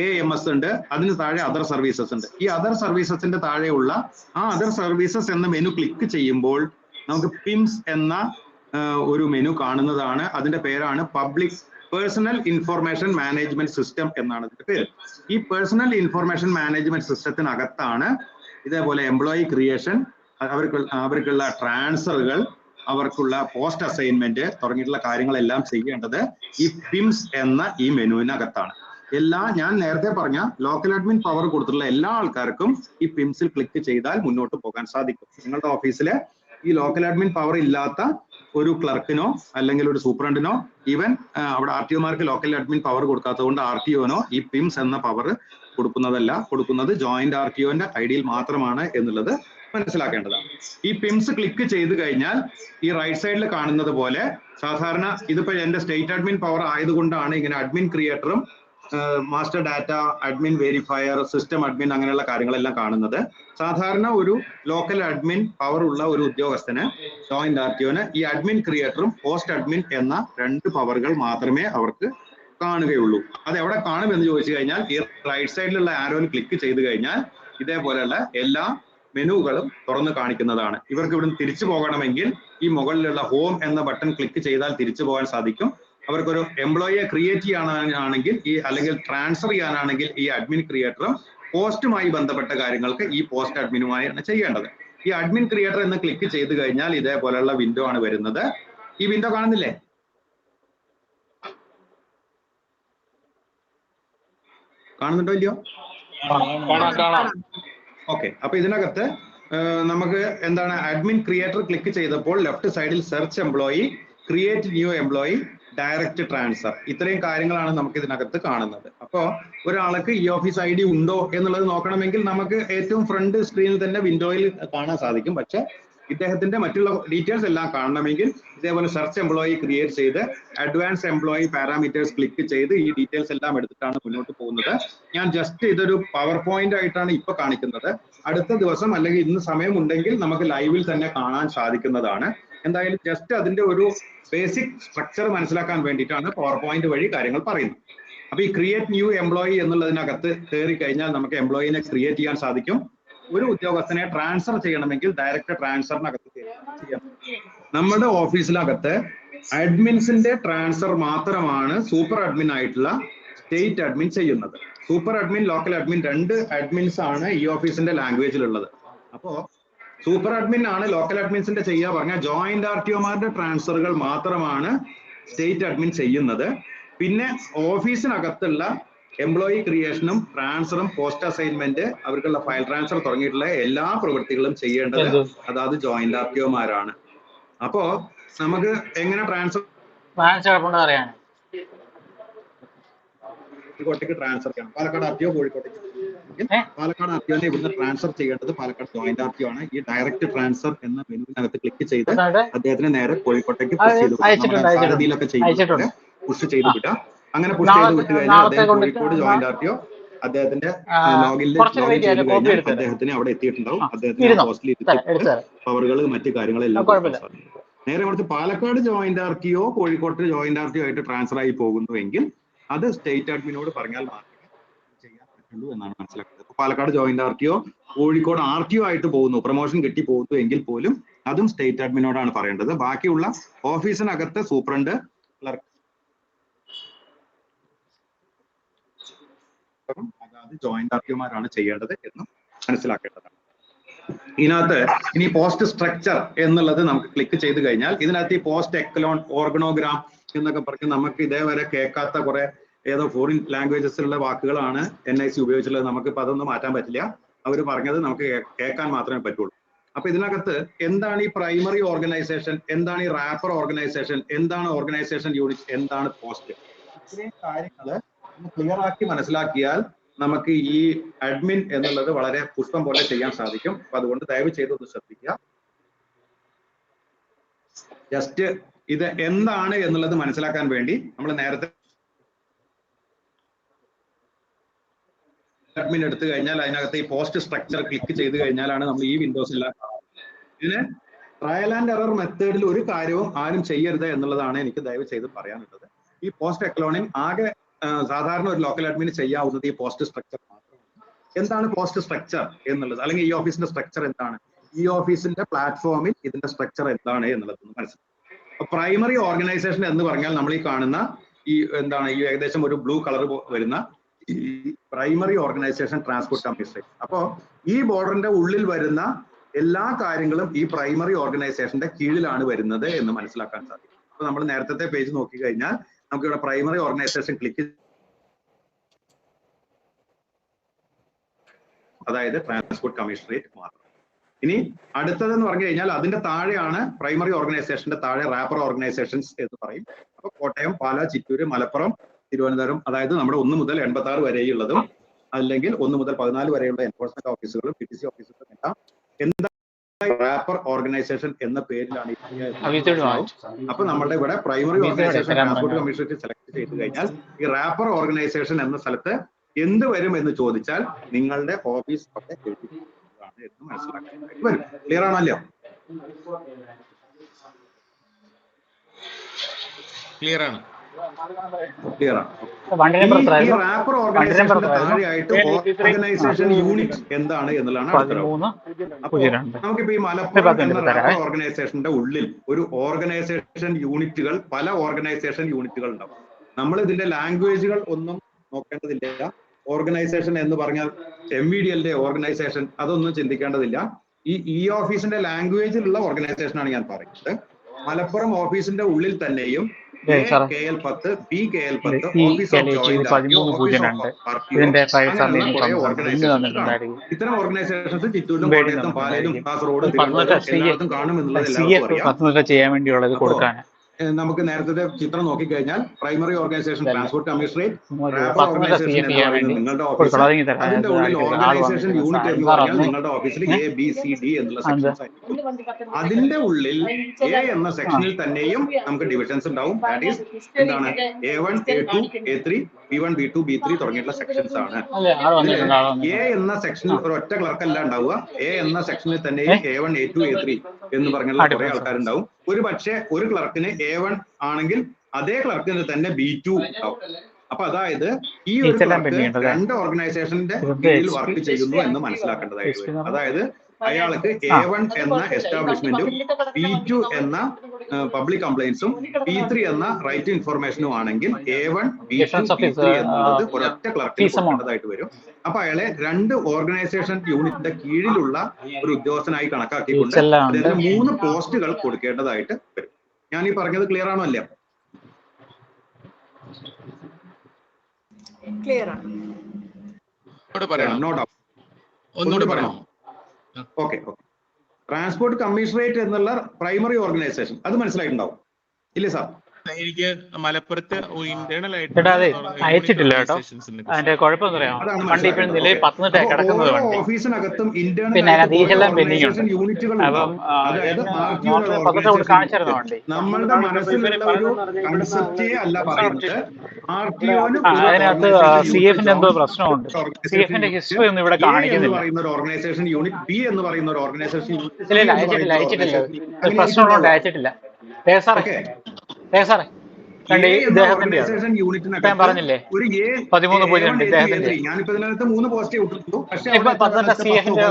AMS ഉണ്ട്, അതിന് താഴെ അതർ സർവീസസ് ഉണ്ട്. ഈ അതർ സർവീസസിന്റെ താഴെയുള്ള ആ അതർ സർവീസസ് എന്ന മെനു ക്ലിക്ക് ചെയ്യുമ്പോൾ നമുക്ക് പിംസ് എന്ന ഒരു മെനു കാണുന്നതാണ്. അതിന്റെ പേരാണ് public personal information management system എന്നാണ് ഇതിന്റെ പേര്. ഈ പേഴ്സണൽ ഇൻഫർമേഷൻ മാനേജ്മെന്റ് സിസ്റ്റത്തിനകത്താണ് ഇതേപോലെ എംപ്ലോയി ക്രിയേഷൻ, അവർക്കുള്ള ട്രാൻസ്ഫറുകൾ, അവർക്കുള്ള പോസ്റ്റ് അസൈൻമെന്റ് തുടങ്ങിയിട്ടുള്ള കാര്യങ്ങളെല്ലാം ചെയ്യേണ്ടത് ഈ പിംസ് എന്ന ഈ മെനുവിനകത്താണ്. ഞാൻ നേരത്തെ പറഞ്ഞ ലോക്കൽ അഡ്മിൻ പവർ കൊടുത്തിട്ടുള്ള എല്ലാ ആൾക്കാർക്കും ഈ പിംസിൽ ക്ലിക്ക് ചെയ്താൽ മുന്നോട്ട് പോകാൻ സാധിക്കും. നിങ്ങളുടെ ഓഫീസിലെ ഈ ലോക്കൽ അഡ്മിൻ പവർ ഇല്ലാത്ത ഒരു ക്ലർക്കിനോ അല്ലെങ്കിൽ ഒരു സൂപ്രണ്ടിനോ, ഈവൻ അവിടെ RTOമാർക്ക് ലോക്കൽ അഡ്മിൻ പവർ കൊടുക്കാത്തത് കൊണ്ട് RTOനോ ഈ പിംസ് എന്ന പവർ കൊടുക്കുന്നത് ജോയിന്റ് RTOന്റെ ID മാത്രമാണ് എന്നുള്ളത് മനസ്സിലാക്കേണ്ടതാണ്. ഈ പിംസ് ക്ലിക്ക് ചെയ്ത് കഴിഞ്ഞാൽ ഈ റൈറ്റ് സൈഡിൽ കാണുന്നത് പോലെ സാധാരണ ഇതിപ്പോ എന്റെ സ്റ്റേറ്റ് അഡ്മിൻ പവർ ആയതുകൊണ്ടാണ് ഇങ്ങനെ അഡ്മിൻ ക്രിയേറ്ററും master data, admin verifier, system admin അങ്ങനെയുള്ള കാര്യങ്ങളെല്ലാം കാണുന്നത്. സാധാരണ ഒരു ലോക്കൽ അഡ്മിൻ പവർ ഉള്ള ഒരു ഉദ്യോഗസ്ഥന്, ജോയിന്റ് RTOന് ഈ അഡ്മിൻ ക്രിയേറ്ററും പോസ്റ്റ് അഡ്മിൻ എന്ന 2 പവറുകൾ മാത്രമേ അവർക്ക് കാണുകയുള്ളൂ. അത് എവിടെ കാണും എന്ന് ചോദിച്ചു കഴിഞ്ഞാൽ ഈ റൈറ്റ് സൈഡിലുള്ള ആരോയിൽ ക്ലിക്ക് ചെയ്ത് കഴിഞ്ഞാൽ ഇതേപോലെയുള്ള എല്ലാ മെനുകളും തുറന്നു കാണിക്കുന്നതാണ്. ഇവർക്ക് ഇവിടുന്ന് തിരിച്ചു പോകണമെങ്കിൽ ഈ മുകളിലുള്ള ഹോം എന്ന ബട്ടൺ ക്ലിക്ക് ചെയ്താൽ തിരിച്ചു പോകാൻ സാധിക്കും. അവർക്കൊരു എംപ്ലോയിയെ ക്രിയേറ്റ് ചെയ്യാനാണെങ്കിൽ അല്ലെങ്കിൽ ട്രാൻസ്ഫർ ചെയ്യാനാണെങ്കിൽ ഈ അഡ്മിൻ ക്രിയേറ്ററും, പോസ്റ്റുമായി ബന്ധപ്പെട്ട കാര്യങ്ങൾക്ക് ഈ പോസ്റ്റ് അഡ്മിനുമായാണ് ചെയ്യേണ്ടത്. ഈ അഡ്മിൻ ക്രിയേറ്റർ എന്ന് ക്ലിക്ക് ചെയ്ത് കഴിഞ്ഞാൽ ഇതേപോലെയുള്ള വിൻഡോ ആണ് വരുന്നത്. ഈ വിൻഡോ കാണുന്നില്ലേ? കാണുന്നുണ്ടോ ഇല്ലയോ? ഓക്കെ. അപ്പൊ ഇതിനകത്ത് നമുക്ക് എന്താണ്, അഡ്മിൻ ക്രിയേറ്റർ ക്ലിക്ക് ചെയ്തപ്പോൾ ലെഫ്റ്റ് സൈഡിൽ search employee, create new employee, direct transfer, ഇത്രയും കാര്യങ്ങളാണ് നമുക്ക് ഇതിനകത്ത് കാണുന്നത്. അപ്പോൾ ഒരാൾക്ക് ഈ ഓഫീസ് ID ഉണ്ടോ എന്നുള്ളത് നോക്കണമെങ്കിൽ നമുക്ക് ഏറ്റവും ഫ്രണ്ട് സ്ക്രീനിൽ തന്നെ വിൻഡോയിൽ കാണാൻ സാധിക്കും. പക്ഷെ ഇദ്ദേഹത്തിന്റെ മറ്റുള്ള ഡീറ്റെയിൽസ് എല്ലാം കാണണമെങ്കിൽ ഇതേപോലെ സെർച്ച് എംപ്ലോയി ക്രിയേറ്റ് ചെയ്ത് അഡ്വാൻസ് എംപ്ലോയി പാരാമീറ്റേഴ്സ് ക്ലിക്ക് ചെയ്ത് ഈ ഡീറ്റെയിൽസ് എല്ലാം എടുത്തിട്ടാണ് മുന്നോട്ട് പോകുന്നത്. ഞാൻ ജസ്റ്റ് ഇതൊരു പവർ പോയിന്റ് ആയിട്ടാണ് ഇപ്പൊ കാണിക്കുന്നത്. അടുത്ത ദിവസം അല്ലെങ്കിൽ ഇന്ന് സമയമുണ്ടെങ്കിൽ നമുക്ക് ലൈവിൽ തന്നെ കാണാൻ സാധിക്കുന്നതാണ്. എന്തായാലും ജസ്റ്റ് അതിന്റെ ഒരു ബേസിക് സ്ട്രക്ചർ മനസ്സിലാക്കാൻ വേണ്ടിയിട്ടാണ് പവർ പോയിന്റ് വഴി കാര്യങ്ങൾ പറയുന്നത്. അപ്പൊ ഈ ക്രിയേറ്റ് ന്യൂ എംപ്ലോയി എന്നുള്ളതിനകത്ത് കയറി കഴിഞ്ഞാൽ നമുക്ക് എംപ്ലോയിനെ ക്രിയേറ്റ് ചെയ്യാൻ സാധിക്കും. ഒരു ഉദ്യോഗസ്ഥനെ ട്രാൻസ്ഫർ ചെയ്യണമെങ്കിൽ ഡയറക്റ്റ് ട്രാൻസ്ഫറിനകത്ത് ചെയ്യാം. നമ്മുടെ ഓഫീസിനകത്ത് അഡ്മിൻസിന്റെ ട്രാൻസ്ഫർ മാത്രമാണ് സൂപ്പർ അഡ്മിൻ ആയിട്ടുള്ള സ്റ്റേറ്റ് അഡ്മിൻ ചെയ്യുന്നത്. Super admin, local admin 2 admins ആണ് ഈ ഓഫീസിന്റെ ലാംഗ്വേജിലുള്ളത്. അപ്പോ സൂപ്പർ അഡ്മിൻ ആണ് ലോക്കൽ അഡ്മിൻസിന്റെ ചെയ്യുക പറഞ്ഞാൽ ജോയിന്റ് RTOമാരുടെ ട്രാൻസ്ഫറുകൾ മാത്രമാണ് സ്റ്റേറ്റ് അഡ്മിൻ ചെയ്യുന്നത്. പിന്നെ ഓഫീസിനകത്തുള്ള എംപ്ലോയി ക്രിയേഷനും ട്രാൻസ്ഫറും പോസ്റ്റ് അസൈൻമെന്റ്, അവർക്കുള്ള ഫയൽ ട്രാൻസ്ഫർ തുടങ്ങിയിട്ടുള്ള എല്ലാ പ്രവൃത്തികളും ചെയ്യേണ്ടത് അതാത് ജോയിന്റ് RTOമാരാണ്. അപ്പോ നമുക്ക് എങ്ങനെ ട്രാൻസ്ഫർ കോഴിക്കോട്ടേക്ക് ട്രാൻസ്ഫർ ചെയ്യണം? പാലക്കാട് RTO കോഴിക്കോട്ടേക്ക്, പാലക്കാട് RTOനെ ഇവിടുന്ന് ട്രാൻസ്ഫർ ചെയ്യേണ്ടത് പാലക്കാട് ജോയിന്റ് RTO ആണ്. ഈ ഡയറക്റ്റ് ട്രാൻസ്ഫർ എന്ന മെനുവിനകത്ത് ക്ലിക്ക് ചെയ്ത് അദ്ദേഹത്തിന് നേരെ കോഴിക്കോട്ടേക്ക് പുഷ് ചെയ്ത് സാരഥിയിലൊക്കെ ചെയ്യുന്നത് പുഷ് ചെയ്ത് വിടാം. അങ്ങനെ പുഷ് ചെയ്ത് വിട്ട് കഴിഞ്ഞാൽ അദ്ദേഹം കോഴിക്കോട് ജോയിന്റ് RTO അദ്ദേഹത്തിന്റെ ലോഗിൻ കുറച്ച് ചെയ്ത് കോപ്പി കഴിഞ്ഞാൽ എടുത്തത് അദ്ദേഹത്തിന് അവിടെ എത്തിയിട്ടുണ്ടാവും. അദ്ദേഹത്തിന് ഇരുന്നോ? പോസ്റ്റിൽ എടുത്തത് പവറുകൾ മറ്റു കാര്യങ്ങളെല്ലാം കുഴപ്പമില്ല. കൊടുക്കാൻ സാധിക്കും. നേരെ മറിച്ച് പാലക്കാട് ജോയിന്റ് ആർട്ടിയോ കോഴിക്കോട്ട് ജോയിന്റ് ആർട്ടിയോ ആയിട്ട് ട്രാൻസ്ഫർ ആയി പോകുന്നുവെങ്കിൽ അത് സ്റ്റേറ്റ് അഡ്മിനോട് പറഞ്ഞാൽ മാത്രമേ ചെയ്യാൻ പറ്റുള്ളൂ എന്നാണ് മനസ്സിലാക്കുന്നത്. ഇപ്പൊ പാലക്കാട് ജോയിന്റ് ആർട്ടിയോ കോഴിക്കോട് ആർട്ടിയോ ആയിട്ട് പോകുന്നു, പ്രൊമോഷൻ കിട്ടി പോകുന്നു എങ്കിൽ പോലും അതും സ്റ്റേറ്റ് അഡ്മിനോടാണ് പറയേണ്ടത്. ബാക്കിയുള്ള ഓഫീസിനകത്ത് സൂപ്രണ്ട്, ക്ലർക്ക് അതായത് ജോയിന്റ് ആർട്ടിഒമാരാണ് ചെയ്യേണ്ടത് എന്ന് മനസ്സിലാക്കേണ്ടതാണ്. ഇതിനകത്ത് ഇനി പോസ്റ്റ് സ്ട്രക്ചർ എന്നുള്ളത് നമുക്ക് ക്ലിക്ക് ചെയ്ത് കഴിഞ്ഞാൽ ഇതിനകത്ത് ഈ പോസ്റ്റ് എക്കലോൺ, ഓർഗനോഗ്രാം എന്നൊക്കെ പറഞ്ഞ് നമുക്ക് ഇതേവരെ കേൾക്കാത്ത കുറെ ഏതോ ഫോറിൻ ലാംഗ്വേജസിലുള്ള വാക്കുകളാണ് NIC ഉപയോഗിച്ചിട്ടുള്ളത്. നമുക്കിപ്പോൾ അതൊന്നും മാറ്റാൻ പറ്റില്ല. അവർ പറഞ്ഞത് നമുക്ക് കേൾക്കാൻ മാത്രമേ പറ്റുള്ളൂ. അപ്പൊ ഇതിനകത്ത് എന്താണ് ഈ പ്രൈമറി ഓർഗനൈസേഷൻ, എന്താണ് ഈ റാപ്പർ ഓർഗനൈസേഷൻ, എന്താണ് ഓർഗനൈസേഷൻ യൂണിറ്റ്, എന്താണ് പോസ്റ്റ്, ഇത്രയും കാര്യങ്ങള് ക്ലിയർ ആക്കി മനസ്സിലാക്കിയാൽ നമുക്ക് ഈ അഡ്മിൻ എന്നുള്ളത് വളരെ പുഷ്പം പോലെ ചെയ്യാൻ സാധിക്കും. അപ്പൊ അതുകൊണ്ട് ദയവ് ചെയ്തൊന്ന് ശ്രദ്ധിക്കുക. ജസ്റ്റ് ഇത് എന്താണ് എന്നുള്ളത് മനസ്സിലാക്കാൻ വേണ്ടി നമ്മൾ നേരത്തെ അഡ്മിൻ എടുത്തു കഴിഞ്ഞാൽ അതിനകത്ത് ഈ പോസ്റ്റ് സ്ട്രക്ചർ ക്ലിക്ക് ചെയ്ത് കഴിഞ്ഞാലാണ് നമ്മൾ ഈ വിൻഡോസിൽ ഇതിന് ട്രയൽ ആൻഡ് എറർ മെത്തേഡിൽ ഒരു കാര്യവും ആരും ചെയ്യരുത് എന്നുള്ളതാണ് എനിക്ക് ദയവ് ചെയ്ത് പറയാനുള്ളത്. ഈ പോസ്റ്റ് എക്കലോണിൽ ആകെ സാധാരണ ഒരു ലോക്കൽ അഡ്മിന് ചെയ്യാവുന്നത് ഈ പോസ്റ്റ് സ്ട്രക്ചർ മാത്രമാണ്. എന്താണ് പോസ്റ്റ് സ്ട്രക്ചർ എന്നുള്ളത്, അല്ലെങ്കിൽ ഈ ഓഫീസിന്റെ സ്ട്രക്ചർ എന്താണ്, ഈ ഓഫീസിന്റെ പ്ലാറ്റ്ഫോമിൽ ഇതിന്റെ സ്ട്രക്ചർ എന്താണ് എന്നുള്ളത് മനസ്സിലാക്കും. പ്രൈമറി ഓർഗനൈസേഷൻ എന്ന് പറഞ്ഞാൽ നമ്മൾ ഈ കാണുന്ന ഈ എന്താണ് ഈ ഏകദേശം ഒരു ബ്ലൂ കളർ വരുന്ന ഈ പ്രൈമറി ഓർഗനൈസേഷൻ ട്രാൻസ്പോർട്ട് കമ്മീഷൻ. അപ്പോ ഈ ബോർഡറിന്റെ ഉള്ളിൽ വരുന്ന എല്ലാ കാര്യങ്ങളും ഈ പ്രൈമറി ഓർഗനൈസേഷന്റെ കീഴിലാണ് വരുന്നത് എന്ന് മനസ്സിലാക്കാൻ സാധിക്കും. അപ്പൊ നമ്മൾ നേരത്തെ പേജ് നോക്കി കഴിഞ്ഞാൽ നമുക്ക് ഇവിടെ പ്രൈമറി ഓർഗനൈസേഷൻ ക്ലിക്ക്, അതായത് ട്രാൻസ്പോർട്ട് കമ്മീഷണറേറ്റ് മാത്രം. ഇനി അടുത്തതെന്ന് പറഞ്ഞു കഴിഞ്ഞാൽ അതിന്റെ താഴെയാണ് പ്രൈമറി ഓർഗനൈസേഷന്റെ താഴെ റാപ്പർ ഓർഗനൈസേഷൻസ് എന്ന് പറയും. അപ്പൊ കോട്ടയം, പാല, ചിറ്റൂര്, മലപ്പുറം, തിരുവനന്തപുരം, അതായത് നമ്മുടെ 1 മുതൽ 86 വരെയുള്ളതും അല്ലെങ്കിൽ 1 മുതൽ 14 വരെയുള്ള എൻഫോഴ്സ്മെന്റ് ഓഫീസുകളും PTC ഓഫീസുകളും എല്ലാം എന്താ റാപ്പർ ഓർഗനൈസേഷൻ എന്ന പേരിലാണ്. അപ്പൊ നമ്മുടെ ഇവിടെ primary organisation transport commissionerate select ചെയ്ത് കഴിഞ്ഞാൽ ഈ റാപ്പർ ഓർഗനൈസേഷൻ എന്ന സ്ഥലത്ത് എന്ത് വരും എന്ന് ചോദിച്ചാൽ നിങ്ങളുടെ ഓഫീസ് ഒക്കെ എഴുതിയാണ് എന്ന് മനസ്സിലാക്കാൻ വരും. ക്ലിയർ ആണല്ലോ? ക്ലിയർ ആണ്. ക്ലിയർ ആണ്. ഈ റാപ്പർ ഓർഗനൈസേഷന്റെ താഴെയായിട്ട് ഓർഗനൈസേഷൻ യൂണിറ്റ് എന്താണ് എന്നുള്ളതാണ് അപ്പൊ നമുക്കിപ്പോ ഈ മലപ്പുറം എന്ന റാപ്പർ ഓർഗനൈസേഷന്റെ ഉള്ളിൽ ഒരു ഓർഗനൈസേഷൻ യൂണിറ്റുകൾ, പല ഓർഗനൈസേഷൻ യൂണിറ്റുകൾ ഉണ്ടാവും. നമ്മൾ ഇതിന്റെ ലാംഗ്വേജുകൾ ഒന്നും നോക്കേണ്ടതില്ല. ഓർഗനൈസേഷൻ എന്ന് പറഞ്ഞാൽ MVDL ഓർഗനൈസേഷൻ അതൊന്നും ചിന്തിക്കേണ്ടതില്ല. ഈ ഓഫീസിന്റെ ലാംഗ്വേജിലുള്ള ഓർഗനൈസേഷൻ ആണ് ഞാൻ പറയുന്നത്. മലപ്പുറം ഓഫീസിന്റെ ഉള്ളിൽ തന്നെയും KL10, BKL10, office of joint RTO, office of RTO, അങ്ങനെയുള്ള കുറെ ഓർഗനൈസേഷൻസ് കാണും. ഇത്തരം ഓർഗനൈസേഷൻസ് ചിറ്റൂരിലും കോട്ടയത്തും പാലയിലും കാസർഗോഡ് എല്ലായിടത്തും കാണും എന്നുള്ളത് എല്ലാവർക്കും അറിയാം. നമുക്ക് നേരത്തെ ചിത്രം നോക്കിക്കഴിഞ്ഞാൽ primary organisation transport commissionerate, wrapper organisation എന്ന് പറയുന്നത് നിങ്ങളുടെ ഓഫീസ്, അതിന്റെ ഉള്ളിൽ ഓർഗനൈസേഷൻ യൂണിറ്റ് എന്ന് പറഞ്ഞാൽ നിങ്ങളുടെ ഓഫീസിൽ ABCD എന്നുള്ള സെക്ഷൻസ് ആയിരിക്കും. അതിന്റെ ഉള്ളിൽ A എന്ന സെക്ഷനിൽ തന്നെയും നമുക്ക് ഡിവിഷൻസ് ഉണ്ടാവും. ദാറ്റ് ഈസ് എന്താണ് A1, A2, A3, B1, B2, B3 തുടങ്ങിയിട്ടുള്ള സെക്ഷൻസ് ആണ്. A എന്ന സെക്ഷനിൽ ഒരൊറ്റ ക്ലർക്കല്ല ഉണ്ടാവുക. A എന്ന സെക്ഷനിൽ തന്നെയും A1, A2, A3 എന്ന് പറഞ്ഞുള്ള കുറെ ആൾക്കാരുണ്ടാവും. ഒരു പക്ഷേ ഒരു ക്ലർക്കിന് A1 ആണെങ്കിൽ അതേ ക്ലർക്കിന് തന്നെ B2 ഉണ്ടാവും. അപ്പൊ അതായത് ഈ ഒരു ക്ലർക്ക് 2 ഓർഗനൈസേഷന്റെ കീഴിൽ വർക്ക് ചെയ്യുന്നു എന്ന് മനസ്സിലാക്കേണ്ടതായിട്ട് വരും. അതായത് അയാൾക്ക് A1 എന്ന എസ്റ്റാബ്ലിഷ്മെന്റും B2 എന്ന പബ്ലിക് കംപ്ലൈൻസും P3 എന്ന റൈറ്റ് ഇൻഫർമേഷനും ആണെങ്കിൽ A1, B2, B3 എന്നുള്ളത് ഒരൊറ്റ ക്ലർക്കിന് കൊടുക്കേണ്ടതായിട്ട് വരും. അപ്പൊ അയാളെ 2 ഓർഗനൈസേഷൻ യൂണിറ്റിന്റെ കീഴിലുള്ള ഒരു ഉദ്യോഗസ്ഥനായി കണക്കാക്കിക്കൊണ്ട് അദ്ദേഹത്തിന് 3 പോസ്റ്റുകൾ കൊടുക്കേണ്ടതായിട്ട് വരും. ഞാൻ ഈ പറഞ്ഞത് ക്ലിയർ ആണോ? അല്ല? ക്ലിയർ ആണ്. No doubt. ഒന്നുകൂടി പറയാം. ഓക്കെ. ട്രാൻസ്പോർട്ട് കമ്മീഷണറേറ്റ് എന്നുള്ള പ്രൈമറി ഓർഗനൈസേഷൻ അത് മനസ്സിലായിട്ടുണ്ടാവും ഇല്ലേ സാർ? എനിക്ക് മലപ്പുറത്ത് ഇന്റേണൽ ആയിട്ട് ചേട്ടാ അതെ അയച്ചിട്ടില്ല കേട്ടോ. അതിന്റെ കുഴപ്പം എന്താ പറയാ, വണ്ടി ഇപ്പോഴും നിലയിൽ പത്തനംതിട്ട കിടക്കുന്നത് വണ്ടി, ഓഫീസിനകത്തും പിന്നെ അതിനകത്ത് ഈച്ചെല്ലാം പെൻഡിങ് ഉണ്ട്. അപ്പം പത്തനംതിട്ട കൊണ്ട് കാണിച്ചായിരുന്നു വണ്ടി. നമ്മളുടെ മനസ്സിലുള്ള ഒരു കൺസെപ്റ്റേ അല്ല പറയുന്നത്. അതിനകത്ത് CF എന്തോ പ്രശ്നമുണ്ട്. CF ഹിസ്റ്ററി ഒന്നും ഇവിടെ കാണിക്കുന്നില്ല. ഒരു ഓർഗനൈസേഷൻ യൂണിറ്റ്, ബി എന്ന് പറയുന്ന ഒരു ഓർഗനൈസേഷൻ യൂണിറ്റ് അയച്ചിട്ടില്ല. പ്രശ്നമുള്ളതുകൊണ്ട് അയച്ചിട്ടില്ല. സാറേ ഇദ്ദേഹത്തിന്റെ ഞാൻ പറഞ്ഞില്ലേ 13.2 ഇദ്ദേഹത്തിന്റെ ഞാനിപ്പോ ഇതിനകത്ത് 3 പോസ്റ്റ് ഇട്ടിട്ടുള്ളൂ. പക്ഷേ പത്തനംതിട്ട CF-ന്റെ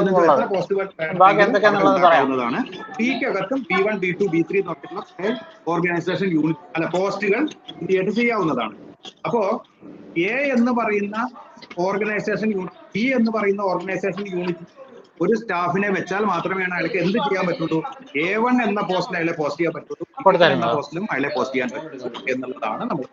ബാക്കി എന്തൊക്കെയാണെന്നുള്ളത് പറയാവുന്നതാണ്. സിക്കകത്തും B1, B2, B3 എന്നൊക്കെയുള്ള ഓർഗനൈസേഷൻ യൂണിറ്റ് അല്ല പോസ്റ്റുകൾ ക്രിയേറ്റ് ചെയ്യാവുന്നതാണ്. അപ്പോ A എന്ന് പറയുന്ന ഓർഗനൈസേഷൻ യൂണിറ്റ്, B എന്ന് പറയുന്ന ഓർഗനൈസേഷൻ യൂണിറ്റ് ഒരു സ്റ്റാഫിനെ വെച്ചാൽ മാത്രമേ അയാൾക്ക് എന്ത് ചെയ്യാൻ പറ്റുള്ളൂ, A1 എന്ന പോസ്റ്റിൽ അയാളെ പോസ്റ്റ് ചെയ്യാൻ പറ്റുള്ളൂ, എന്ന പോസ്റ്റിലും അയാളെ പോസ്റ്റ് ചെയ്യാൻ പറ്റുള്ളൂ എന്നുള്ളതാണ് നമ്മൾ.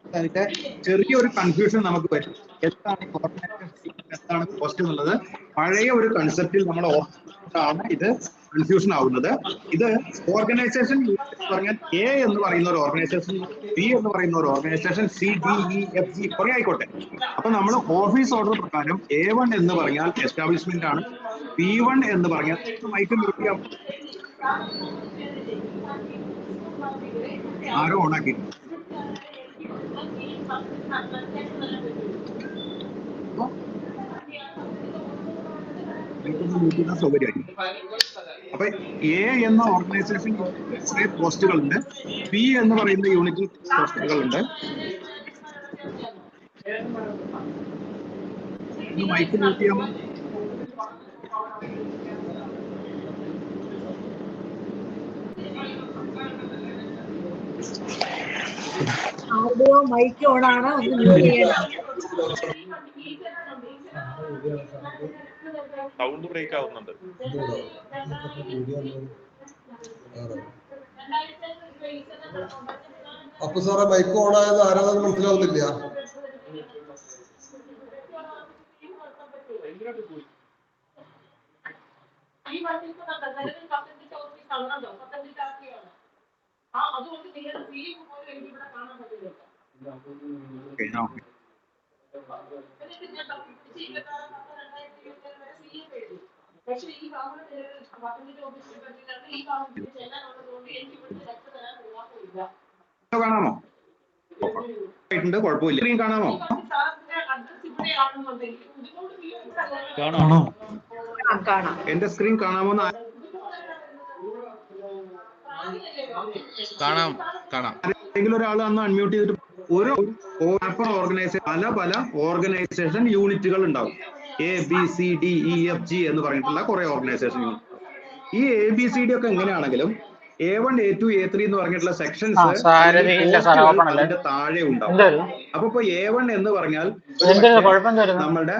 അതിന്റെ ചെറിയൊരു കൺഫ്യൂഷൻ നമുക്ക് വരും. എന്താണ് ഓർഗനൈസേഷൻ, എന്താണ് പോസ്റ്റ് എന്നുള്ളത് പഴയ ഒരു കൺസെപ്റ്റിൽ നമ്മൾ ഓർത്തിട്ടാണ് ഇത് കൺഫ്യൂഷൻ ആവുന്നത്. ഇത് ഓർഗനൈസേഷൻ യൂണിറ്റ് പറഞ്ഞാൽ A എന്ന് പറയുന്ന ഒരു ഓർഗനൈസേഷൻ, B എന്ന് പറയുന്ന ഒരു organisation, C, D, E, F, G കുറെ ആയിക്കോട്ടെ. അപ്പൊ നമ്മൾ ഓഫീസ് ഓർഡർ പ്രകാരം A1 എന്ന് പറഞ്ഞാൽ എസ്റ്റാബ്ലിഷ്മെന്റ് ആണ്, B1 എന്ന് പറഞ്ഞാൽ മൈക്ക് നിർത്തിയാൽ ആരോ ഓണാക്കി സൗകര്യമായിരിക്കും. അപ്പൊ A എന്ന ഓർഗനൈസേഷൻ കുറെ പോസ്റ്റുകളുണ്ട്, B എന്ന് പറയുന്ന യൂണിറ്റിൽ പോസ്റ്റുകളുണ്ട്. മൈക്ക് നോക്കിയാൽ ആരുടെയോ മൈക്ക് ഓണാണ്, ഒന്ന് മ്യൂട്ട് ചെയ്യണം. സൗണ്ട് ബ്രേക്ക് ആവുന്നുണ്ട്. അപ്പൊ സാറേ മൈക്ക് ഓൺ ആയത് ആരാണെന്ന് മനസ്സിലാവുന്നില്ല. കാണാമോ? കുഴപ്പമില്ല. സ്ക്രീൻ കാണാമോ? എന്റെ സ്ക്രീൻ കാണാമോ? ഏതെങ്കിലും ഒരാൾ അന്ന് അൺമ്യൂട്ട് ചെയ്തിട്ട് ഒരു ഓർഗനൈസേഷൻ പല ഓർഗനൈസേഷൻ യൂണിറ്റുകൾ ഉണ്ടാവും. ABCDEFG എന്ന് പറഞ്ഞിട്ടുള്ള കുറെ ഓർഗനൈസേഷൻ യൂണിറ്റ്. ഈ ABCD ഒക്കെ എങ്ങനെയാണെങ്കിലും A1, A2, A3 എന്ന് പറഞ്ഞിട്ടുള്ള സെക്ഷൻസ് അതിന്റെ താഴെ ഉണ്ടാവും. അപ്പൊ A1 എന്ന് പറഞ്ഞാൽ നമ്മളുടെ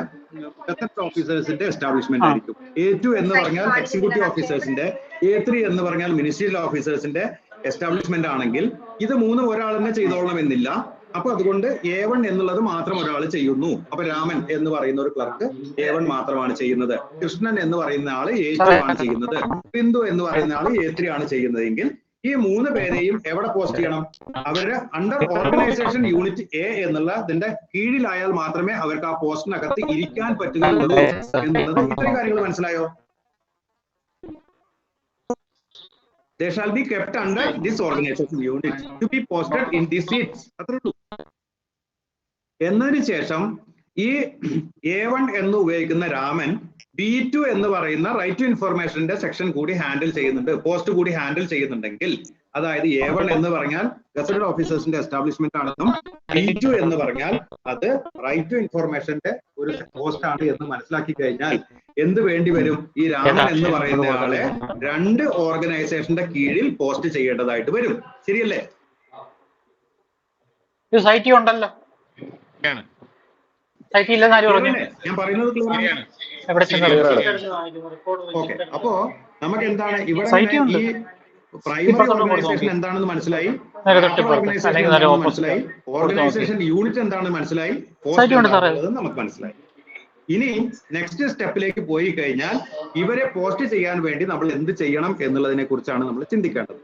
ഓഫീസേഴ്സിന്റെ എസ്റ്റാബ്ലിഷ്മെന്റ് ആയിരിക്കും. A2 എന്ന് പറഞ്ഞാൽ എക്സിക്യൂട്ടീവ് ഓഫീസേഴ്സിന്റെ, A3 എന്ന് പറഞ്ഞാൽ മിനിസ്ട്രിയൽ ഓഫീസേഴ്സിന്റെ എസ്റ്റാബ്ലിഷ്മെന്റ് ആണെങ്കിൽ ഇത് മൂന്നും ഒരാൾ തന്നെ ചെയ്തോളണം എന്നില്ല. അപ്പൊ അതുകൊണ്ട് A1 എന്നുള്ളത് മാത്രം ഒരാൾ ചെയ്യുന്നു. അപ്പൊ രാമൻ എന്ന് പറയുന്ന ഒരു ക്ലർക്ക് A1 മാത്രമാണ് ചെയ്യുന്നത്. കൃഷ്ണൻ എന്ന് പറയുന്ന ആള് A2 ആണ് ചെയ്യുന്നത്. ബിന്ദു എന്ന് പറയുന്ന ആള് A3 ആണ് ചെയ്യുന്നതെങ്കിൽ ഈ 3 പേരെയും എവിടെ പോസ്റ്റ് ചെയ്യണം? അവരുടെ അണ്ടർ ഓർഗനൈസേഷൻ യൂണിറ്റ് A എന്നുള്ള ഇതിന്റെ കീഴിലായാൽ മാത്രമേ അവർക്ക് ആ പോസ്റ്റിനകത്ത് ഇരിക്കാൻ പറ്റുകയുള്ളൂ എന്നുള്ളത്. ഇത്രയും കാര്യങ്ങൾ മനസ്സിലായോ? They shall be kept under this organization unit to be posted in these seats. എന്നതിന് ശേഷം ഈ A1 എന്ന് ഉപയോഗിക്കുന്ന രാമൻ B2 എന്ന് പറയുന്ന റൈറ്റ് ടു ഇൻഫർമേഷന്റെ സെക്ഷൻ കൂടി ഹാൻഡിൽ ചെയ്യുന്നുണ്ട്, പോസ്റ്റ് കൂടി ഹാൻഡിൽ ചെയ്യുന്നുണ്ടെങ്കിൽ, അതായത് A1 എന്ന് പറഞ്ഞാൽ ഗസറ്റഡ് ഓഫീസേഴ്സിന്റെ എസ്റ്റാബ്ലിഷ്മെന്റ് ആണെന്നും B2 എന്ന് പറഞ്ഞാൽ അത് റൈറ്റ് ടു ഇൻഫർമേഷന്റെ ഒരു പോസ്റ്റ് ആണ് എന്ന് മനസ്സിലാക്കി കഴിഞ്ഞാൽ എന്ത് വേണ്ടി വരും? ഈ രാമൻ എന്ന് പറയുന്ന ആളെ 2 ഓർഗനൈസേഷന്റെ കീഴിൽ പോസ്റ്റ് ചെയ്യേണ്ടതായിട്ട് വരും. ശരിയല്ലേ? സൈറ്റി ഉണ്ടല്ലോ, സൈറ്റി ഇല്ലെന്ന് ആരും പറഞ്ഞു. ഞാൻ പറയുന്നത് ഓക്കെ. അപ്പോ നമുക്ക് എന്താണ് ഇവിടെ ഈ പ്രൈമറി ഓർഗനൈസേഷൻ എന്താണെന്ന് മനസ്സിലായി, ഓർഗനൈസേഷൻ യൂണിറ്റ് എന്താണെന്ന് മനസ്സിലായി, നമുക്ക് മനസ്സിലായി. ഇനി നെക്സ്റ്റ് സ്റ്റെപ്പിലേക്ക് പോയി കഴിഞ്ഞാൽ ഇവരെ പോസ്റ്റ് ചെയ്യാൻ വേണ്ടി നമ്മൾ എന്ത് ചെയ്യണം എന്നുള്ളതിനെ കുറിച്ചാണ് നമ്മൾ ചിന്തിക്കേണ്ടത്.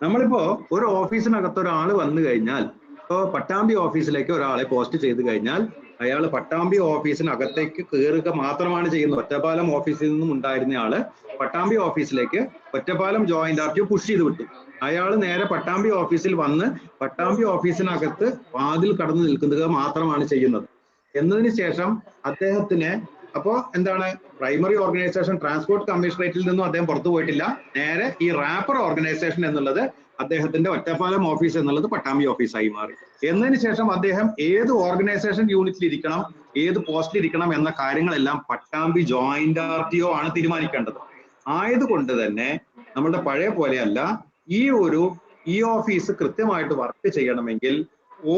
നമ്മളിപ്പോ ഒരു ഓഫീസിനകത്ത് ഒരാൾ വന്നു കഴിഞ്ഞാൽ, ഇപ്പോ പട്ടാമ്പി ഓഫീസിലേക്ക് ഒരാളെ പോസ്റ്റ് ചെയ്ത് കഴിഞ്ഞാൽ അയാൾ പട്ടാമ്പി ഓഫീസിനകത്തേക്ക് കയറുക മാത്രമാണ് ചെയ്യുന്നത്. ഒറ്റപ്പാലം ഓഫീസിൽ നിന്നും ഉണ്ടായിരുന്ന ആള് പട്ടാമ്പി ഓഫീസിലേക്ക് ഒറ്റപ്പാലം ജോയിന്റ് ആർടിഒ പുഷ് ചെയ്ത് വിട്ടു. അയാൾ നേരെ പട്ടാമ്പി ഓഫീസിൽ വന്ന് പട്ടാമ്പി ഓഫീസിനകത്ത് വാതിൽ കടന്നു നിൽക്കുക മാത്രമാണ് ചെയ്യുന്നത്. എന്നതിന് ശേഷം അദ്ദേഹത്തിന് അപ്പോ എന്താണ്, പ്രൈമറി ഓർഗനൈസേഷൻ ട്രാൻസ്പോർട്ട് കമ്മീഷണറേറ്റിൽ നിന്നും അദ്ദേഹം പുറത്തു പോയിട്ടില്ല. നേരെ ഈ റാപ്പർ ഓർഗനൈസേഷൻ എന്നുള്ളത് അദ്ദേഹത്തിന്റെ ഒറ്റപ്പാലം ഓഫീസ് എന്നുള്ളത് പട്ടാമ്പി ഓഫീസായി മാറി. എന്നതിന് ശേഷം അദ്ദേഹം ഏത് ഓർഗനൈസേഷൻ യൂണിറ്റിൽ ഇരിക്കണം, ഏത് പോസ്റ്റിൽ ഇരിക്കണം എന്ന കാര്യങ്ങളെല്ലാം പട്ടാമ്പി ജോയിന്റ് ആർടിഒ ആണ് തീരുമാനിക്കേണ്ടത്. ആയതുകൊണ്ട് തന്നെ നമ്മളുടെ പഴയ പോലെയല്ല, ഈ ഓഫീസ് കൃത്യമായിട്ട് വർക്ക് ചെയ്യണമെങ്കിൽ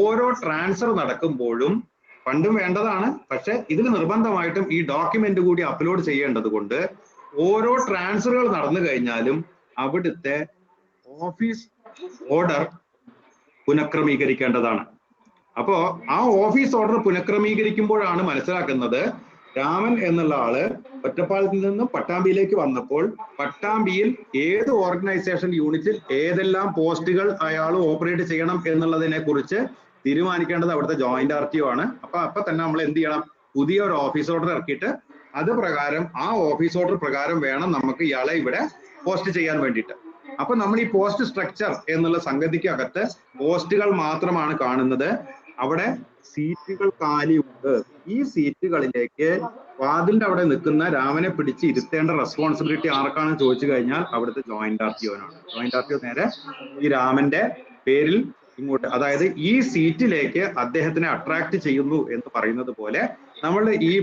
ഓരോ ട്രാൻസ്ഫർ നടക്കുമ്പോഴും ഫണ്ടും വേണ്ടതാണ്. പക്ഷെ ഇതിന് നിർബന്ധമായിട്ടും ഈ ഡോക്യുമെന്റ് കൂടി അപ്ലോഡ് ചെയ്യേണ്ടത് കൊണ്ട് ഓരോ ട്രാൻസ്ഫറുകൾ നടന്നു കഴിഞ്ഞാലും അവിടുത്തെ ഓഫീസ് ഓർഡർ പുനഃക്രമീകരിക്കേണ്ടതാണ്. അപ്പോ ആ ഓഫീസ് ഓർഡർ പുനഃക്രമീകരിക്കുമ്പോഴാണ് മനസ്സിലാക്കുന്നത് രാമൻ എന്നുള്ള ആള് ഒറ്റപ്പാലത്തിൽ നിന്നും പട്ടാമ്പിയിലേക്ക് വന്നപ്പോൾ പട്ടാമ്പിയിൽ ഏത് ഓർഗനൈസേഷൻ യൂണിറ്റിൽ ഏതെല്ലാം പോസ്റ്റുകൾ അയാൾ ഓപ്പറേറ്റ് ചെയ്യണം എന്നുള്ളതിനെ കുറിച്ച് തീരുമാനിക്കേണ്ടത് അവിടുത്തെ ജോയിന്റ് ആർടിഒ ആണ്. അപ്പൊ തന്നെ നമ്മൾ എന്ത് ചെയ്യണം, പുതിയ ഒരു ഓഫീസ് ഓർഡർ ഇറക്കിയിട്ട് അത് പ്രകാരം ആ ഓഫീസ് ഓർഡർ പ്രകാരം വേണം നമുക്ക് ഇയാളെ ഇവിടെ പോസ്റ്റ് ചെയ്യാൻ വേണ്ടിയിട്ട്. അപ്പൊ നമ്മൾ ഈ പോസ്റ്റ് സ്ട്രക്ചർ എന്നുള്ള സംഗതിക്കകത്ത് പോസ്റ്റുകൾ മാത്രമാണ് കാണുന്നത്. അവിടെ സീറ്റുകൾ കാലിയുണ്ട്. ഈ സീറ്റുകളിലേക്ക് വാതിലിന്റെ അവിടെ നിൽക്കുന്ന രാമനെ പിടിച്ച് ഇരുത്തേണ്ട റെസ്പോൺസിബിലിറ്റി ആർക്കാണെന്ന് ചോദിച്ചു കഴിഞ്ഞാൽ അവിടുത്തെ ജോയിന്റ് ആർടിഒനാണ്. ജോയിന്റ് ആർടിഒ നേരെ ഈ രാമന്റെ പേരിൽ ഇങ്ങോട്ട്, അതായത് ഈ സീറ്റിലേക്ക് അദ്ദേഹത്തിനെ അട്രാക്ട് ചെയ്യുന്നു എന്ന് പറയുന്നത് പോലെ നമ്മൾ ഈ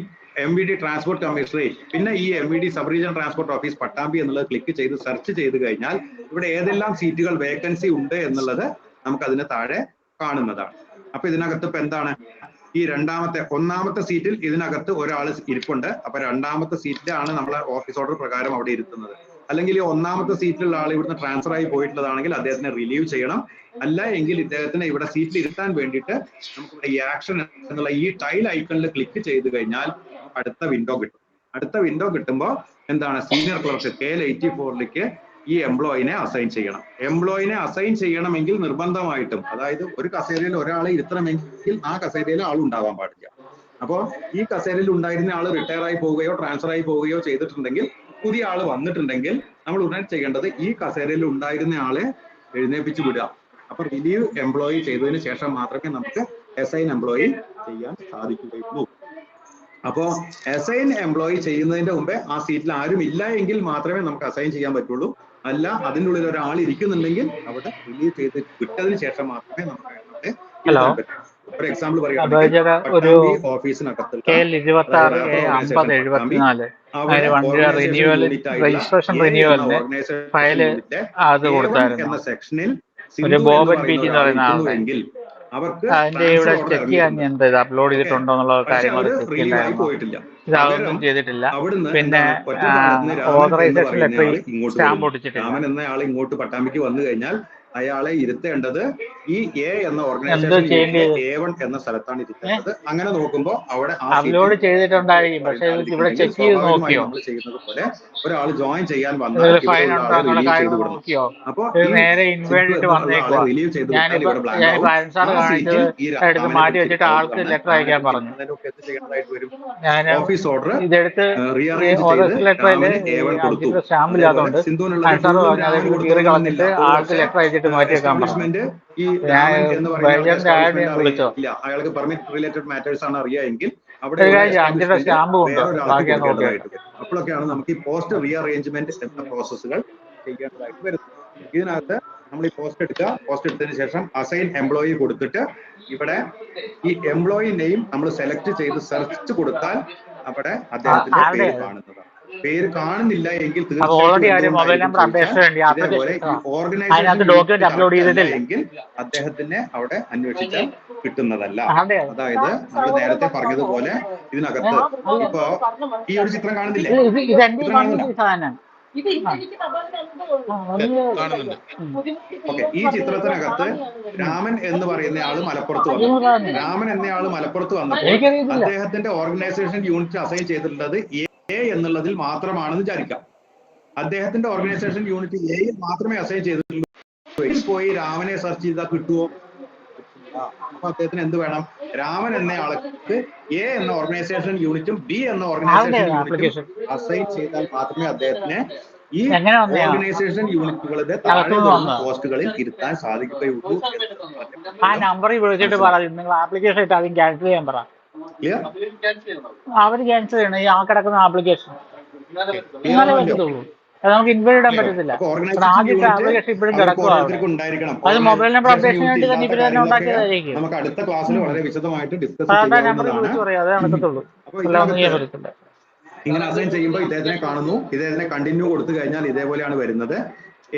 MVD ട്രാൻസ്പോർട്ട് കമ്മീഷണറേറ്റ്, പിന്നെ ഈ MVD sub regional transport office Pattambi എന്നുള്ളത് ക്ലിക്ക് ചെയ്ത് സെർച്ച് ചെയ്ത് കഴിഞ്ഞാൽ ഇവിടെ ഏതെല്ലാം സീറ്റുകൾ വേക്കൻസി ഉണ്ട് എന്നുള്ളത് നമുക്ക് അതിന് താഴെ കാണുന്നതാണ്. അപ്പൊ ഇതിനകത്ത് ഇപ്പൊ എന്താണ്, ഈ ഒന്നാമത്തെ സീറ്റിൽ ഇതിനകത്ത് ഒരാൾ ഇരിപ്പുണ്ട്. അപ്പൊ രണ്ടാമത്തെ സീറ്റിലാണ് നമ്മളെ ഓഫീസ് ഓർഡർ പ്രകാരം അവിടെ ഇരുത്തുന്നത്. അല്ലെങ്കിൽ ഈ ഒന്നാമത്തെ സീറ്റിലുള്ള ആൾ ഇവിടുന്ന് ട്രാൻസ്ഫർ ആയി പോയിട്ടുള്ളതാണെങ്കിൽ അദ്ദേഹത്തിനെ റിലീവ് ചെയ്യണം. അല്ല എങ്കിൽ ഇദ്ദേഹത്തിനെ ഇവിടെ സീറ്റിൽ ഇരുത്താൻ വേണ്ടിയിട്ട് നമുക്ക് ഈ ആക്ഷൻ എന്നുള്ള ഈ ടൈൽ ഐക്കണിൽ ക്ലിക്ക് ചെയ്ത് കഴിഞ്ഞാൽ അടുത്ത വിൻഡോ കിട്ടും. അടുത്ത വിൻഡോ കിട്ടുമ്പോൾ എന്താണ്, സീനിയർ ക്ലർക്ക് KL84ലേക്ക് ഈ എംപ്ലോയിനെ അസൈൻ ചെയ്യണം. എംപ്ലോയിനെ അസൈൻ ചെയ്യണമെങ്കിൽ നിർബന്ധമായിട്ടും, അതായത് ഒരു കസേരയിൽ ഒരാളെ ഇരുത്തണമെങ്കിൽ ആ കസേരയിൽ ആളുണ്ടാവാൻ പാടില്ല. അപ്പോ ഈ കസേരയിൽ ഉണ്ടായിരുന്ന ആള് റിട്ടയർ ആയി പോവുകയോ ട്രാൻസ്ഫർ ആയി പോവുകയോ ചെയ്തിട്ടുണ്ടെങ്കിൽ, പുതിയ ആള് വന്നിട്ടുണ്ടെങ്കിൽ നമ്മൾ ഉടനെ ചെയ്യേണ്ടത് ഈ കസേരയിൽ ഉണ്ടായിരുന്ന ആളെ എഴുന്നേൽപ്പിച്ചു വിടുക. അപ്പൊ റിലീവ് എംപ്ലോയി ചെയ്തതിന് ശേഷം മാത്രമേ നമുക്ക് അസൈൻ എംപ്ലോയി ചെയ്യാൻ സാധിക്കുകയുള്ളൂ. അപ്പോ അസൈൻ എംപ്ലോയി ചെയ്യുന്നതിന്റെ മുമ്പേ ആ സീറ്റിൽ ആരും ഇല്ല എങ്കിൽ മാത്രമേ നമുക്ക് അസൈൻ ചെയ്യാൻ പറ്റുള്ളൂ. അല്ല അതിനുള്ളിൽ ഒരാൾ ഇരിക്കുന്നുണ്ടെങ്കിൽ അവിടെ റിലീവ് ചെയ്ത് വിട്ടതിന് ശേഷം മാത്രമേ നമുക്ക് ഇരുത്താൻ പറ്റൂ. ഒരു എക്സാമ്പിൾ പറയുകയാണെങ്കിൽ ഓഫീസിനകത്തുള്ള എന്ന സെക്ഷനിൽ എങ്കിൽ അവർക്ക് അപ്ലോഡ് ചെയ്തിട്ടുണ്ടോ എന്നുള്ള കാര്യങ്ങൾ പോയിട്ടില്ല, ഇതൊന്നും ചെയ്തിട്ടില്ല. പിന്നെ ഓതറൈസേഷൻ ലെറ്റർ സ്റ്റാമ്പ് ഒട്ടിച്ചിട്ടില്ല. രാമൻ എന്ന ആൾ ഇങ്ങോട്ട് പട്ടാമ്പിക്ക് വന്നു കഴിഞ്ഞാൽ അയാളെ ഇരുത്തേണ്ടത് ഈ A എന്ന ഓർഗനൈസേഷൻ A1 എന്ന സ്ഥലത്താണ് ഇരുത്തേണ്ടത്. അങ്ങനെ നോക്കുമ്പോൾ അവിടെ അപ്ലോഡ് ചെയ്തിട്ടുണ്ടായിരിക്കും, പക്ഷെ ഇവിടെ ചെക്ക് ചെയ്ത് നോക്കിയോ, ചെയ്യുന്നത് പോലെ ഒരാൾ ജോയിൻ ചെയ്യാൻ ഫൈൻ ഉണ്ടോ എന്നുള്ള കാര്യങ്ങൾ നോക്കിയോ? അപ്പൊ നേരെ ഇൻവേർട്ട് വന്നേക്കുവാ. ഞാനിപ്പോ സാറ് കാണിച്ചത് എടുത്ത് മാറ്റി വെച്ചിട്ട് ആൾക്ക് ലെറ്റർ അയക്കാൻ പറഞ്ഞു. ഞാൻ ഇതെടുത്ത് ലെറ്ററിൽ സ്റ്റാമ്പില്ലാത്തതുകൊണ്ട് സാറ് പറഞ്ഞു അതെടുത്ത് കീറി കളഞ്ഞിട്ട് ആൾക്ക് ലെറ്റർ അയച്ചിട്ട് മാറ്റി വെക്കാൻ പറഞ്ഞു. വിളിച്ചോ അയാൾക്ക് പെർമിറ്റ് റിലേറ്റഡ് മാറ്റേഴ്സ് ആണ് അറിയാമെങ്കിൽ അവിടെ സ്റ്റാമ്പ് കൊണ്ട് ബാക്കിയാണ് നോക്കിയത്. അപ്പോഴൊക്കെയാണ് നമുക്ക് ഈ പോസ്റ്റ് റീഅറേഞ്ച്മെന്റ് എന്ന പ്രോസസ്സുകൾ ചെയ്യേണ്ടതായിട്ട് വരുന്നത്. ഇതിനകത്ത് നമ്മൾ ഈ പോസ്റ്റ് എടുക്കുക, പോസ്റ്റ് എടുത്തതിന് ശേഷം അസൈൻ എംപ്ലോയി കൊടുത്തിട്ട് ഇവിടെ ഈ എംപ്ലോയി നെയിം നമ്മൾ സെലക്ട് ചെയ്ത് സെർച്ച് കൊടുത്താൽ അവിടെ അദ്ദേഹത്തിന്റെ പേര് കാണുന്നതാണ്. പേര് കാണുന്നില്ല എങ്കിൽ എങ്കിൽ അദ്ദേഹത്തിനെ അവിടെ അന്വേഷിച്ചാൽ കിട്ടുന്നതല്ല. അതായത് നമ്മൾ നേരത്തെ പറഞ്ഞതുപോലെ ഇതിനകത്ത് ഇപ്പൊ ഈ ഒരു ചിത്രം കാണുന്നില്ലേ, ഓക്കെ, ഈ ചിത്രത്തിനകത്ത് രാമൻ എന്ന് പറയുന്ന ആള് മലപ്പുറത്ത് വന്നു. രാമൻ എന്നയാള് മലപ്പുറത്ത് വന്നപ്പോൾ അദ്ദേഹത്തിന്റെ ഓർഗനൈസേഷൻ യൂണിറ്റ് അസൈൻ ചെയ്തിട്ടുള്ളത് A എന്നുള്ളതിൽ മാത്രമാണെന്ന് വിചാരിക്കാം. അദ്ദേഹത്തിന്റെ ഓർഗനൈസേഷൻ യൂണിറ്റ് Aയിൽ മാത്രമേ അസൈൻ ചെയ്തിട്ടുള്ളൂ പോയി രാമനെ സെർച്ച് ചെയ്താൽ കിട്ടുമോ? അപ്പൊ അദ്ദേഹത്തിന് എന്ത് വേണം? രാമൻ എന്ന ആൾക്ക് എ എന്ന ഓർഗനൈസേഷൻ യൂണിറ്റും ബി എന്ന ഓർഗനൈസേഷൻ യൂണിറ്റും അസൈൻ ചെയ്താൽ മാത്രമേ അദ്ദേഹത്തിന് ഈ ഓർഗനൈസേഷൻ യൂണിറ്റുകളുടെ താഴെ വരുന്ന പോസ്റ്റുകളിൽ ഇരുത്താൻ സാധിക്കുകയുള്ളൂ. ആ നമ്പറിൽ വിളിച്ചിട്ട് പറയും നിങ്ങൾ ആപ്ലിക്കേഷൻ ഇട്ട് ആദ്യം ക്യാൻസൽ ചെയ്യാൻ പറ. അവര് ക്യാൻസൽ ചെയ്യണം ഈ ആ കിടക്കുന്ന ആപ്ലിക്കേഷൻ. എന്നാലേ പറ്റത്തുള്ളൂ. അത് നമുക്ക് ഇൻവൈറ്റ് ഇടാൻ പറ്റത്തില്ല. ആദ്യത്തെ ആപ്ലിക്കേഷൻ ഇപ്പോഴും കിടക്കുക. അത് മൊബൈൽ നമ്പർ അപ്ഡേഷന് വേണ്ടി തന്നെ ഇവര് തന്നെ ഉണ്ടാക്കിയതായിരിക്കും. നമുക്ക് അടുത്ത ക്ലാസ്സിൽ വളരെ വിശദമായിട്ട് ഡിസ്കസ് സാധാരണ നമ്പറിൽ വിളിച്ചു പറയാം. അതേ നടക്കത്തുള്ളൂ. എല്ലാം ഒന്നും ചെയ്യാൻ പറ്റത്തില്ല. ഇങ്ങനെ അസൈൻ ചെയ്യുമ്പോൾ ഇദ്ദേഹത്തിനെ കാണുന്നു. ഇദ്ദേഹത്തിനെ കണ്ടിന്യൂ കൊടുത്തു കഴിഞ്ഞാൽ ഇതേപോലെയാണ് വരുന്നത്.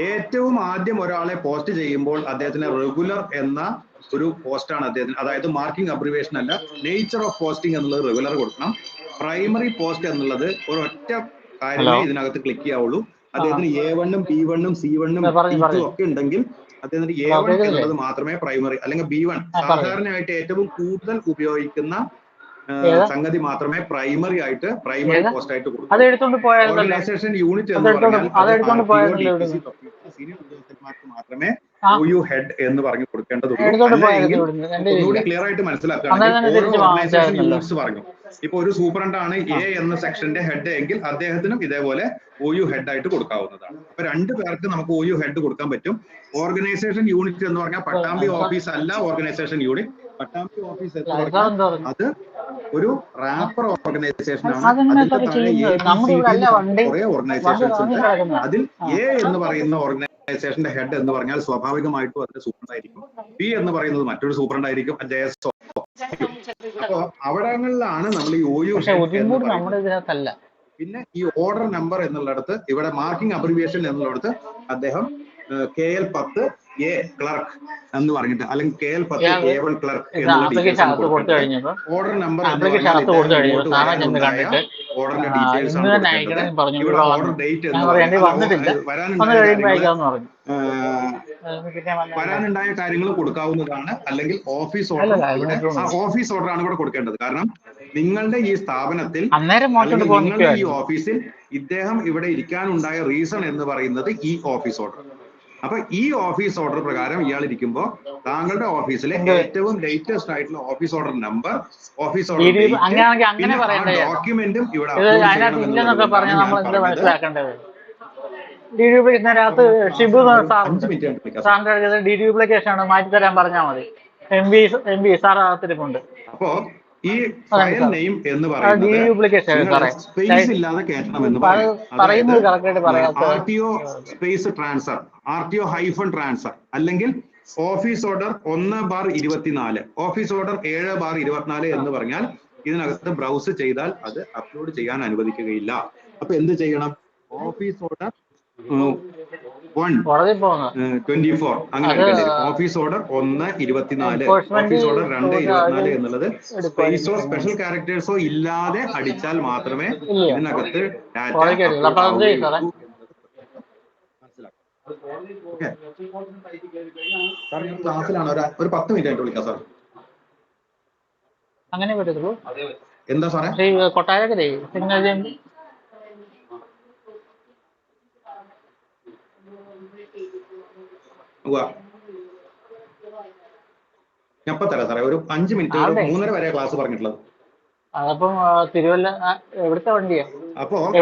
ഏറ്റവും ആദ്യം ഒരാളെ പോസ്റ്റ് ചെയ്യുമ്പോൾ അദ്ദേഹത്തിന് റെഗുലർ എന്ന ഒരു പോസ്റ്റാണ് അദ്ദേഹത്തിന്, അതായത് മാർക്കിംഗ് അബ്രിവേഷൻ അല്ല, നേച്ചർ ഓഫ് പോസ്റ്റിംഗ് എന്നുള്ളത് റെഗുലർ കൊടുക്കണം. പ്രൈമറി പോസ്റ്റ് എന്നുള്ളത് ഒരൊറ്റ കാര്യമേ ഇതിനകത്ത് ക്ലിക്ക് ചെയ്യാവുള്ളൂ. അദ്ദേഹത്തിന് A1ഉം B1ഉം C1ഉം B2 ഒക്കെ ഉണ്ടെങ്കിൽ അദ്ദേഹത്തിന് A1 എന്നുള്ളത് മാത്രമേ പ്രൈമറി, അല്ലെങ്കിൽ B1 സാധാരണയായിട്ട് ഏറ്റവും കൂടുതൽ ഉപയോഗിക്കുന്ന സംഗതി മാത്രമേ പ്രൈമറി പോസ്റ്റ് ആയിട്ട് കൊടുക്കൂ. ഓർഗനൈസേഷൻ യൂണിറ്റ് എന്ന് പറഞ്ഞാൽ സീനിയർ ഉദ്യോഗസ്ഥന്മാർക്ക് മാത്രമേ OU ഹെഡ് എന്ന് പറഞ്ഞു കൊടുക്കേണ്ടതുള്ളൂ. ഒന്നുകൂടി ക്ലിയർ ആയിട്ട് മനസ്സിലാക്കുകയാണെങ്കിൽ ഓരോ ഓർഗനൈസേഷൻ യൂണിറ്റ്സ് പറഞ്ഞു. ഇപ്പൊ ഒരു സൂപ്രണ്ടാണ് A എന്ന സെക്ഷന്റെ ഹെഡ് എങ്കിൽ അദ്ദേഹത്തിനും ഇതേപോലെ OU ഹെഡ് ആയിട്ട് കൊടുക്കാവുന്നതാണ്. അപ്പൊ 2 പേർക്ക് നമുക്ക് OU ഹെഡ് കൊടുക്കാൻ പറ്റും. ഓർഗനൈസേഷൻ യൂണിറ്റ് എന്ന് പറഞ്ഞാൽ പട്ടാമ്പി ഓഫീസ് അല്ല ഓർഗനൈസേഷൻ യൂണിറ്റ്. പട്ടാമ്പി ഓഫീസ് എന്ന് പറഞ്ഞാൽ അത് ഒരു റാപ്പർ ഓർഗനൈസേഷൻ ആണ്. കുറെ ഓർഗനൈസേഷൻസ് ഉണ്ട്. അതിൽ A എന്ന് പറയുന്ന ഓർഗനൈസേഷന്റെ ഹെഡ് എന്ന് പറഞ്ഞാൽ സ്വാഭാവികമായിട്ടും അതിന്റെ സൂപ്രണ്ടായിരിക്കും. B എന്ന് പറയുന്നത് മറ്റൊരു സൂപ്രണ്ടായിരിക്കും. അപ്പൊ അവിടങ്ങളിലാണ് നമ്മൾ ഈ OU. പിന്നെ ഈ ഓർഡർ നമ്പർ എന്നുള്ളിടത്ത് ഇവിടെ മാർക്കിംഗ് അബ്രിവിയേഷൻ എന്നുള്ളിടത്ത് അദ്ദേഹം KL10 A ക്ലർക്ക് എന്ന് പറഞ്ഞിട്ട്, അല്ലെങ്കിൽ KL10 A1 clerk order number ഓർഡറിന്റെ ഡീറ്റെയിൽസ് ആണ്. ഇവിടെ ഓർഡർ ഡേറ്റ് വരാനുണ്ടായ കാര്യങ്ങൾ കൊടുക്കാവുന്നതാണ്. അല്ലെങ്കിൽ ഓഫീസ് ഓർഡർ, ഓഫീസ് ഓർഡർ ആണ് ഇവിടെ കൊടുക്കേണ്ടത്. കാരണം നിങ്ങളുടെ ഈ സ്ഥാപനത്തിൽ നിങ്ങളുടെ ഈ ഓഫീസിൽ ഇദ്ദേഹം ഇവിടെ ഇരിക്കാനുണ്ടായ റീസൺ എന്ന് പറയുന്നത് ഈ ഓഫീസ് ഓർഡർ. അപ്പൊ ഈ ഓഫീസ് ഓർഡർ പ്രകാരം ഇയാൾ ഇരിക്കുമ്പോൾ താങ്കളുടെ ഓഫീസിലെ ഏറ്റവും ലേറ്റസ്റ്റ് ആയിട്ടുള്ള office order number, office order ഡോക്യുമെന്റും ഇവിടെ ഡീഡ്യൂപ്ലിക്കേഷൻ മാറ്റി തരാൻ പറഞ്ഞാൽ മതി. എം ബി സാർ അകത്തിരിപ്പുണ്ട്. അപ്പോ ഈ ഫയൽ നെയിം എന്ന് പറയുന്നത് സ്പേസ് ഇല്ലാതെ കയറ്റണം എന്ന് പറയുന്നത്. RTO space transfer, RTO hyphen transfer, അല്ലെങ്കിൽ ഓഫീസ് ഓർഡർ 1/24, ഓഫീസ് ഓർഡർ 7/24 എന്ന് പറഞ്ഞാൽ ഇതിനകത്ത് ബ്രൗസ് ചെയ്താൽ അത് അപ്ലോഡ് ചെയ്യാൻ അനുവദിക്കുകയില്ല. അപ്പൊ എന്ത് ചെയ്യണം? ഓഫീസ് ഓർഡർ 1/24 അങ്ങനെ ഓഫീസ് ഓർഡർ 1/24, ഓഫീസ് ഓർഡർ 2/24 എന്നുള്ളത് സ്പേസോ സ്പെഷ്യൽ ക്യാരക്ടേഴ്സോ ഇല്ലാതെ അടിച്ചാൽ മാത്രമേ ഇതിനകത്ത് ക്ലാസ്സിലാണ്. ഒരു 10 മിനിറ്റ് ആയിട്ട് വിളിക്കാം സാർ. അങ്ങനെ പറ്റത്തുള്ളൂ. എന്താ സാറേ? കൊട്ടാരക്കരേ സിഗ്നൽ ഞാൻ ഇപ്പൊ തരാം സാറേ. ഒരു 5 മിനിറ്റ്, 3:30 വരെ ക്ലാസ് പറഞ്ഞിട്ടുള്ളത്. അതപ്പം തിരുവല്ല എവിടുത്തെ വണ്ടിയാ? അപ്പോ ഈ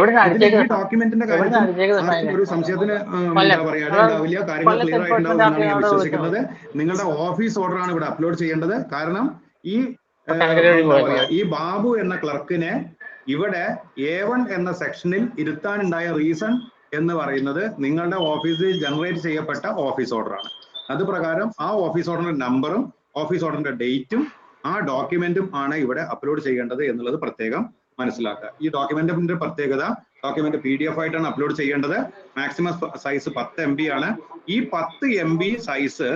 ഡോക്യുമെന്റിന്റെ കാര്യത്തിൽ ഒരു സംശയത്തിന് ഉണ്ടാവില്ല. കാര്യങ്ങൾ ക്ലിയർ ആയിട്ടുണ്ടാവും ഞാൻ വിശ്വസിക്കുന്നത്. നിങ്ങളുടെ ഓഫീസ് ഓർഡർ ആണ് ഇവിടെ അപ്ലോഡ് ചെയ്യേണ്ടത്. കാരണം ഈ ബാബു എന്ന ക്ലർക്കിനെ ഇവിടെ A1 എന്ന സെക്ഷനിൽ ഇരുത്താനുണ്ടായ റീസൺ എന്ന് പറയുന്നത് നിങ്ങളുടെ ഓഫീസിൽ ജനറേറ്റ് ചെയ്യപ്പെട്ട ഓഫീസ് ഓർഡർ ആണ്. അത് പ്രകാരം ആ ഓഫീസ് ഓർഡറിന്റെ നമ്പറും ഓഫീസ് ഓർഡറിന്റെ ഡേറ്റും ആ ഡോക്യുമെന്റും ആണ് ഇവിടെ അപ്ലോഡ് ചെയ്യേണ്ടത് എന്നുള്ളത് പ്രത്യേകം മനസ്സിലാക്കുക. ഈ ഡോക്യുമെന്റിന്റെ പ്രത്യേകത, ഡോക്യുമെന്റ് PDF ആയിട്ടാണ് അപ്ലോഡ് ചെയ്യേണ്ടത്. മാക്സിമം സൈസ് 10 MB ആണ്. ഈ 10 MB സൈസ്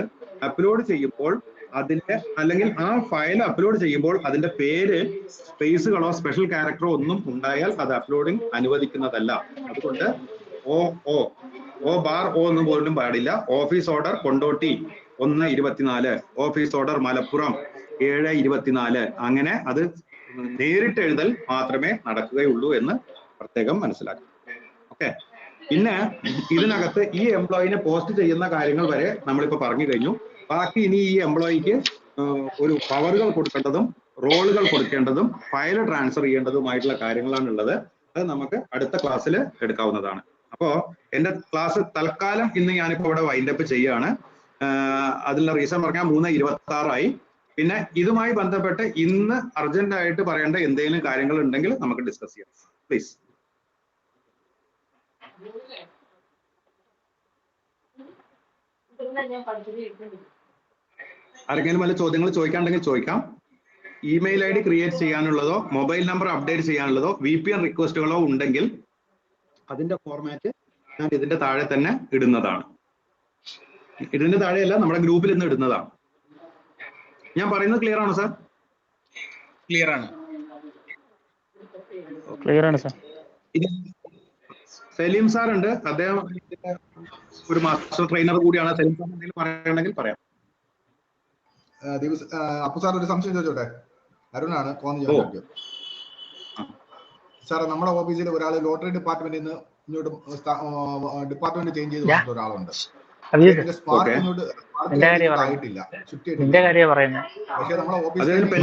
അപ്ലോഡ് ചെയ്യുമ്പോൾ അതിന്റെ, അല്ലെങ്കിൽ ആ ഫയൽ അപ്ലോഡ് ചെയ്യുമ്പോൾ അതിന്റെ പേര് സ്പേസുകളോ സ്പെഷ്യൽ ക്യാരക്ടറോ ഒന്നും ഉണ്ടായാൽ അത് അപ്ലോഡിംഗ് അനുവദിക്കുന്നതല്ല. അതുകൊണ്ട് O എന്ന് പോലും പാടില്ല. Office order Kondotty 1/24, office order Malappuram 7/24, അങ്ങനെ അത് നേരിട്ട് എഴുതൽ മാത്രമേ നടക്കുകയുള്ളൂ എന്ന് പ്രത്യേകം മനസ്സിലാക്കുക. ഓക്കെ. പിന്നെ ഇതിനകത്ത് ഈ എംപ്ലോയിനെ പോസ്റ്റ് ചെയ്യുന്ന കാര്യങ്ങൾ വരെ നമ്മളിപ്പോ പറഞ്ഞു കഴിഞ്ഞു. ബാക്കി ഇനി ഈ എംപ്ലോയിക്ക് ഒരു പവറുകൾ കൊടുക്കേണ്ടതും റോളുകൾ കൊടുക്കേണ്ടതും ഫയൽ ട്രാൻസ്ഫർ ചെയ്യേണ്ടതുമായിട്ടുള്ള കാര്യങ്ങളാണ് ഉള്ളത്. അത് നമുക്ക് അടുത്ത ക്ലാസ്സിൽ എടുക്കാവുന്നതാണ്. അപ്പോ എന്റെ ക്ലാസ് തൽക്കാലം ഇന്ന് ഞാനിപ്പോ ഇവിടെ വൈൻഡപ്പ് ചെയ്യാണ്. അതിനുള്ള റീസൺ പറഞ്ഞാൽ 3:26 പിന്നെ ഇതുമായി ബന്ധപ്പെട്ട് ഇന്ന് അർജന്റ് ആയിട്ട് പറയേണ്ട എന്തെങ്കിലും കാര്യങ്ങൾ ഉണ്ടെങ്കിൽ നമുക്ക് ഡിസ്കസ് ചെയ്യാം. പ്ലീസ്. ആർക്കെങ്കിലും വല്ല ചോദ്യങ്ങൾ ചോദിക്കാണ്ടെങ്കിൽ ചോദിക്കാം. ഇമെയിൽ ID ക്രിയേറ്റ് ചെയ്യാനുള്ളതോ മൊബൈൽ നമ്പർ അപ്ഡേറ്റ് ചെയ്യാനുള്ളതോ VPN റിക്വസ്റ്റുകളോ ഉണ്ടെങ്കിൽ അതിന്റെ ഫോർമാറ്റ് ഞാൻ ഇതിന്റെ താഴെ തന്നെ ഇടുന്നതാണ്. ഇതിന്റെ താഴെയല്ല, നമ്മുടെ ഗ്രൂപ്പിൽ ഇന്ന് ഇടുന്നതാണ്. ഞാൻ പറയുന്നത് ക്ലിയർ ആണോ സാർ? ക്ലിയർ ആണ്. സാർ. സലീം സാർ ഉണ്ട്, അദ്ദേഹം ഒരു മാസ്റ്റർ ട്രെയിനർ കൂടിയാണ്. സലീം സാർ എന്തെങ്കിലും പറയണമെങ്കിൽ പറയാം. അപ്പൊ സാർ ഒരു സംശയം ചോദിച്ചോട്ടെ? അരുണാണ് സാർ. നമ്മുടെ ഓഫീസിൽ ഒരാൾ ലോട്ടറി ഡിപ്പാർട്ട്മെന്റിൽ നിന്ന് ഇങ്ങോട്ട് ഡിപ്പാർട്ട്മെന്റ് ചേഞ്ച് ചെയ്ത് വന്നിട്ട് ഒരാളുണ്ട്. ആയിട്ടില്ല, പക്ഷെ നമ്മളെ ഓഫീസിൽ പെൻ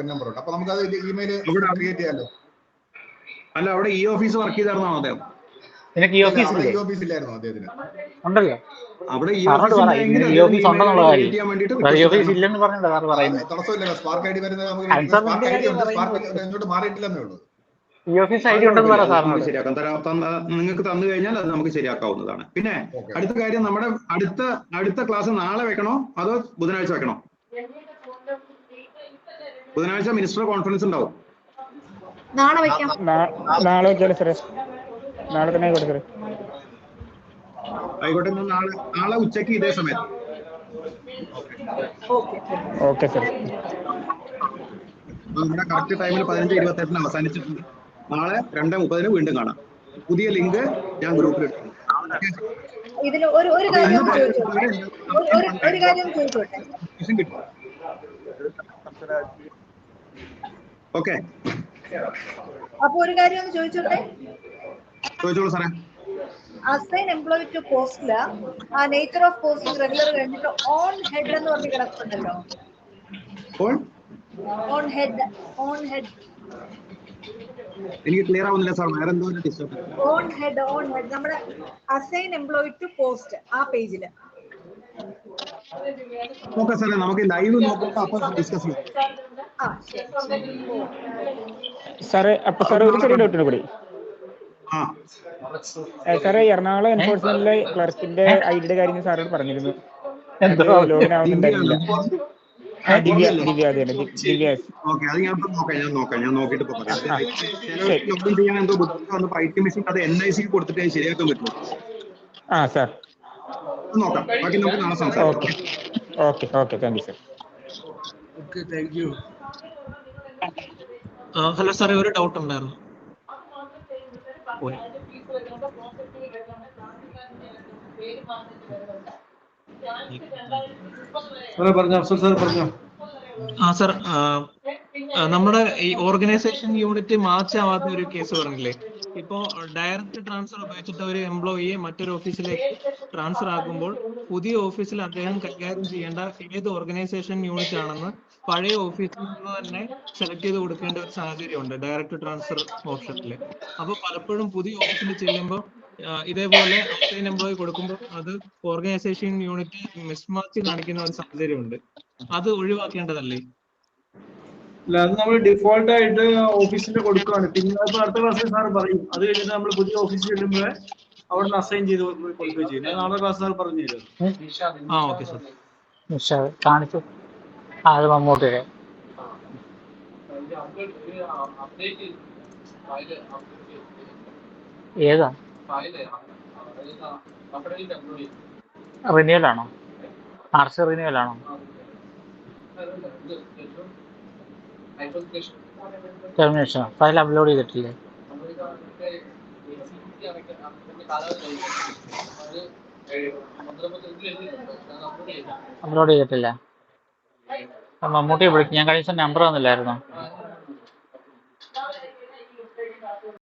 നമ്പർ ഉണ്ട്. അപ്പൊ നമുക്ക് അത് ഇമെയിൽ ക്രിയേറ്റ് ചെയ്യാലോ? അല്ല, അവിടെ ഈ ഓഫീസ് വർക്ക് ചെയ്തായിരുന്നോ അദ്ദേഹം? ഈ ഓഫീസിലായിരുന്നു അദ്ദേഹത്തിന്. ഉണ്ടല്ലോ അവിടെ തടസ്സമില്ല. സ്പാർക്ക് ഐ ഡി വരുന്നത് മാറിയിട്ടില്ലെന്നേ ഉള്ളൂ. ശരിയാക്കാം. നിങ്ങൾക്ക് തന്നു കഴിഞ്ഞാൽ അത് നമുക്ക് ശരിയാക്കാവുന്നതാണ്. പിന്നെ അടുത്ത കാര്യം, നമ്മുടെ അടുത്ത ക്ലാസ് നാളെ വെക്കണോ അതോ ബുധനാഴ്ച വെക്കണോ? ബുധനാഴ്ച മിനിസ്റ്റർ കോൺഫറൻസ് ഉണ്ടാവും. നാളെ വെക്കാം. നാളെ വെച്ചാലോ സാറേ? നാളെ തന്നെ ആയിക്കോട്ടെ സാറേ. ആയിക്കോട്ടെ, നാളെ ഉച്ചയ്ക്ക് ഇതേ സമയത്ത്. Okay sir. നമ്മുടെ കറക്റ്റ് ടൈമിൽ 15:28 അവസാനിച്ചിട്ടുണ്ട്. നാളെ 2:30 വീണ്ടും കാണാം. പുതിയ ലിങ്ക് ഞാൻ ഗ്രൂപ്പിൽ ഇട്ടു. ഇതിൽ ഒരു കാര്യം ചോദിച്ചോട്ടെ? ഓക്കെ, അപ്പൊ ഒരു കാര്യം ഒന്ന് ചോദിച്ചോട്ടെ? ചോദിച്ചോളൂ സാറേ. അസൈൻ എംപ്ലോയി ടു പോസ്റ്റില് ആ നേച്ചർ ഓഫ് പോസ്റ്റിംഗ് റെഗുലർ കഴിഞ്ഞിട്ട് ഓൺ ഹെഡ് എന്ന് പറഞ്ഞ് കിടക്കുന്നുണ്ടല്ലോ. ഓൺ ഹെഡ് എനിക്ക് ക്ലിയർ ആവുന്നില്ല സാർ. വേറെ എന്തോ ഓൺ ഹെഡ് നമ്മുടെ അസൈൻ എംപ്ലോയി ടു പോസ്റ്റ് ആ പേജില്. ഓക്കെ സാറേ, നമുക്ക് ലൈവ് നോക്കാം, അപ്പൊ ഡിസ്കസ് ചെയ്യാം. സാറേ, അപ്പൊ സാറേ ഒരു ചെറിയ ഡൗട്ടിന് കൂടി. സാറേ, എറണാകുളം എൻഫോഴ്സ്മെന്റിലെ ക്ലർക്കിന്റെ ഐഡിയുടെ കാര്യം സാറോട് പറഞ്ഞിരുന്നു. ലോഗിൻ ആവുന്നുണ്ടായിരുന്നില്ല. ദിവ്യ. ഓക്കെ, അത് ഞാൻ നോക്കിയിട്ട് പറയാം. ലോഗിൻ ചെയ്യാൻ എന്തോ ബുദ്ധിമുട്ട് വന്നപ്പോൾ മെഷീൻ അത് NIC കൊടുത്തിട്ട് ശരിയാക്കാൻ പറ്റുമോ? സാർ നോക്കാം. ബാക്കി നമുക്ക് നാളെ സംസാരിക്കാം. Okay, thank you sir. Okay, thank you. Hello സാറേ, ഒരു ഡൗട്ട് ഉണ്ടായിരുന്നു. പറഞ്ഞോ സാർ, പറഞ്ഞോ. സാർ, നമ്മുടെ ഈ ഓർഗനൈസേഷൻ യൂണിറ്റ് മാച്ച് ആവാത്ത ഒരു കേസ് പറഞ്ഞില്ലേ? ഇപ്പോ ഡയറക്റ്റ് ട്രാൻസ്ഫർ ഉപയോഗിച്ചിട്ട് ഒരു എംപ്ലോയിയെ മറ്റൊരു ഓഫീസിലേക്ക് ട്രാൻസ്ഫർ ആക്കുമ്പോൾ പുതിയ ഓഫീസിൽ അദ്ദേഹം കൈകാര്യം ചെയ്യേണ്ട ഏത് ഓർഗനൈസേഷൻ യൂണിറ്റ് ആണെന്ന് പഴയ ഓഫീസിൽ നിന്ന് തന്നെ സെലക്ട് ചെയ്ത് കൊടുക്കേണ്ട ഒരു സാഹചര്യമുണ്ട് ഡയറക്റ്റ് ട്രാൻസ്ഫർ ഓപ്ഷനിൽ. അപ്പൊ പലപ്പോഴും പുതിയ ഓഫീസിൽ ചെല്ലുമ്പോൾ ഇതേപോലെ അസൈൻ എംപ്ലോയി കൊടുക്കുമ്പോൾ അത് ഓർഗനൈസേഷൻ യൂണിറ്റ് മിസ്മാച്ച് കാണിക്കുന്ന ഒരു സാഹചര്യമുണ്ട്. അത് ഒഴിവാക്കേണ്ടതല്ലേ? അല്ല, അത് നമ്മൾ ഡിഫോൾട്ട് ആയിട്ട് ഓഫീസിൽ കൊടുക്കുകയാണ്. പിന്നെ അടുത്ത ക്ലാസ്സിൽ സാർ പറയും. അത് കഴിഞ്ഞിട്ട് നമ്മൾ പുതിയ ഓഫീസിൽ ചെല്ലുമ്പോൾ അവിടെ നിന്ന് അസൈൻ ചെയ്ത് കൊടുക്കുകയും ചെയ്യും. നാളെ ക്ലാസ് സാർ പറഞ്ഞു തരും. Okay sir. കാണിച്ചു. അത് മമ്മൂട്ടി ഏതാ? റിന്യൂവലാണോ? മാർച്ച് റിന്യൂവലാണോ? ടെർമിനേഷൻ ഫയൽ അപ്ലോഡ് ചെയ്തിട്ടില്ലേ? അപ്ലോഡ് ചെയ്തിട്ടില്ല. മമ്മൂട്ടിയെ വിളിക്കും. ഞാൻ കഴിഞ്ഞ ദിവസം നമ്പർ തന്നില്ലായിരുന്നോ?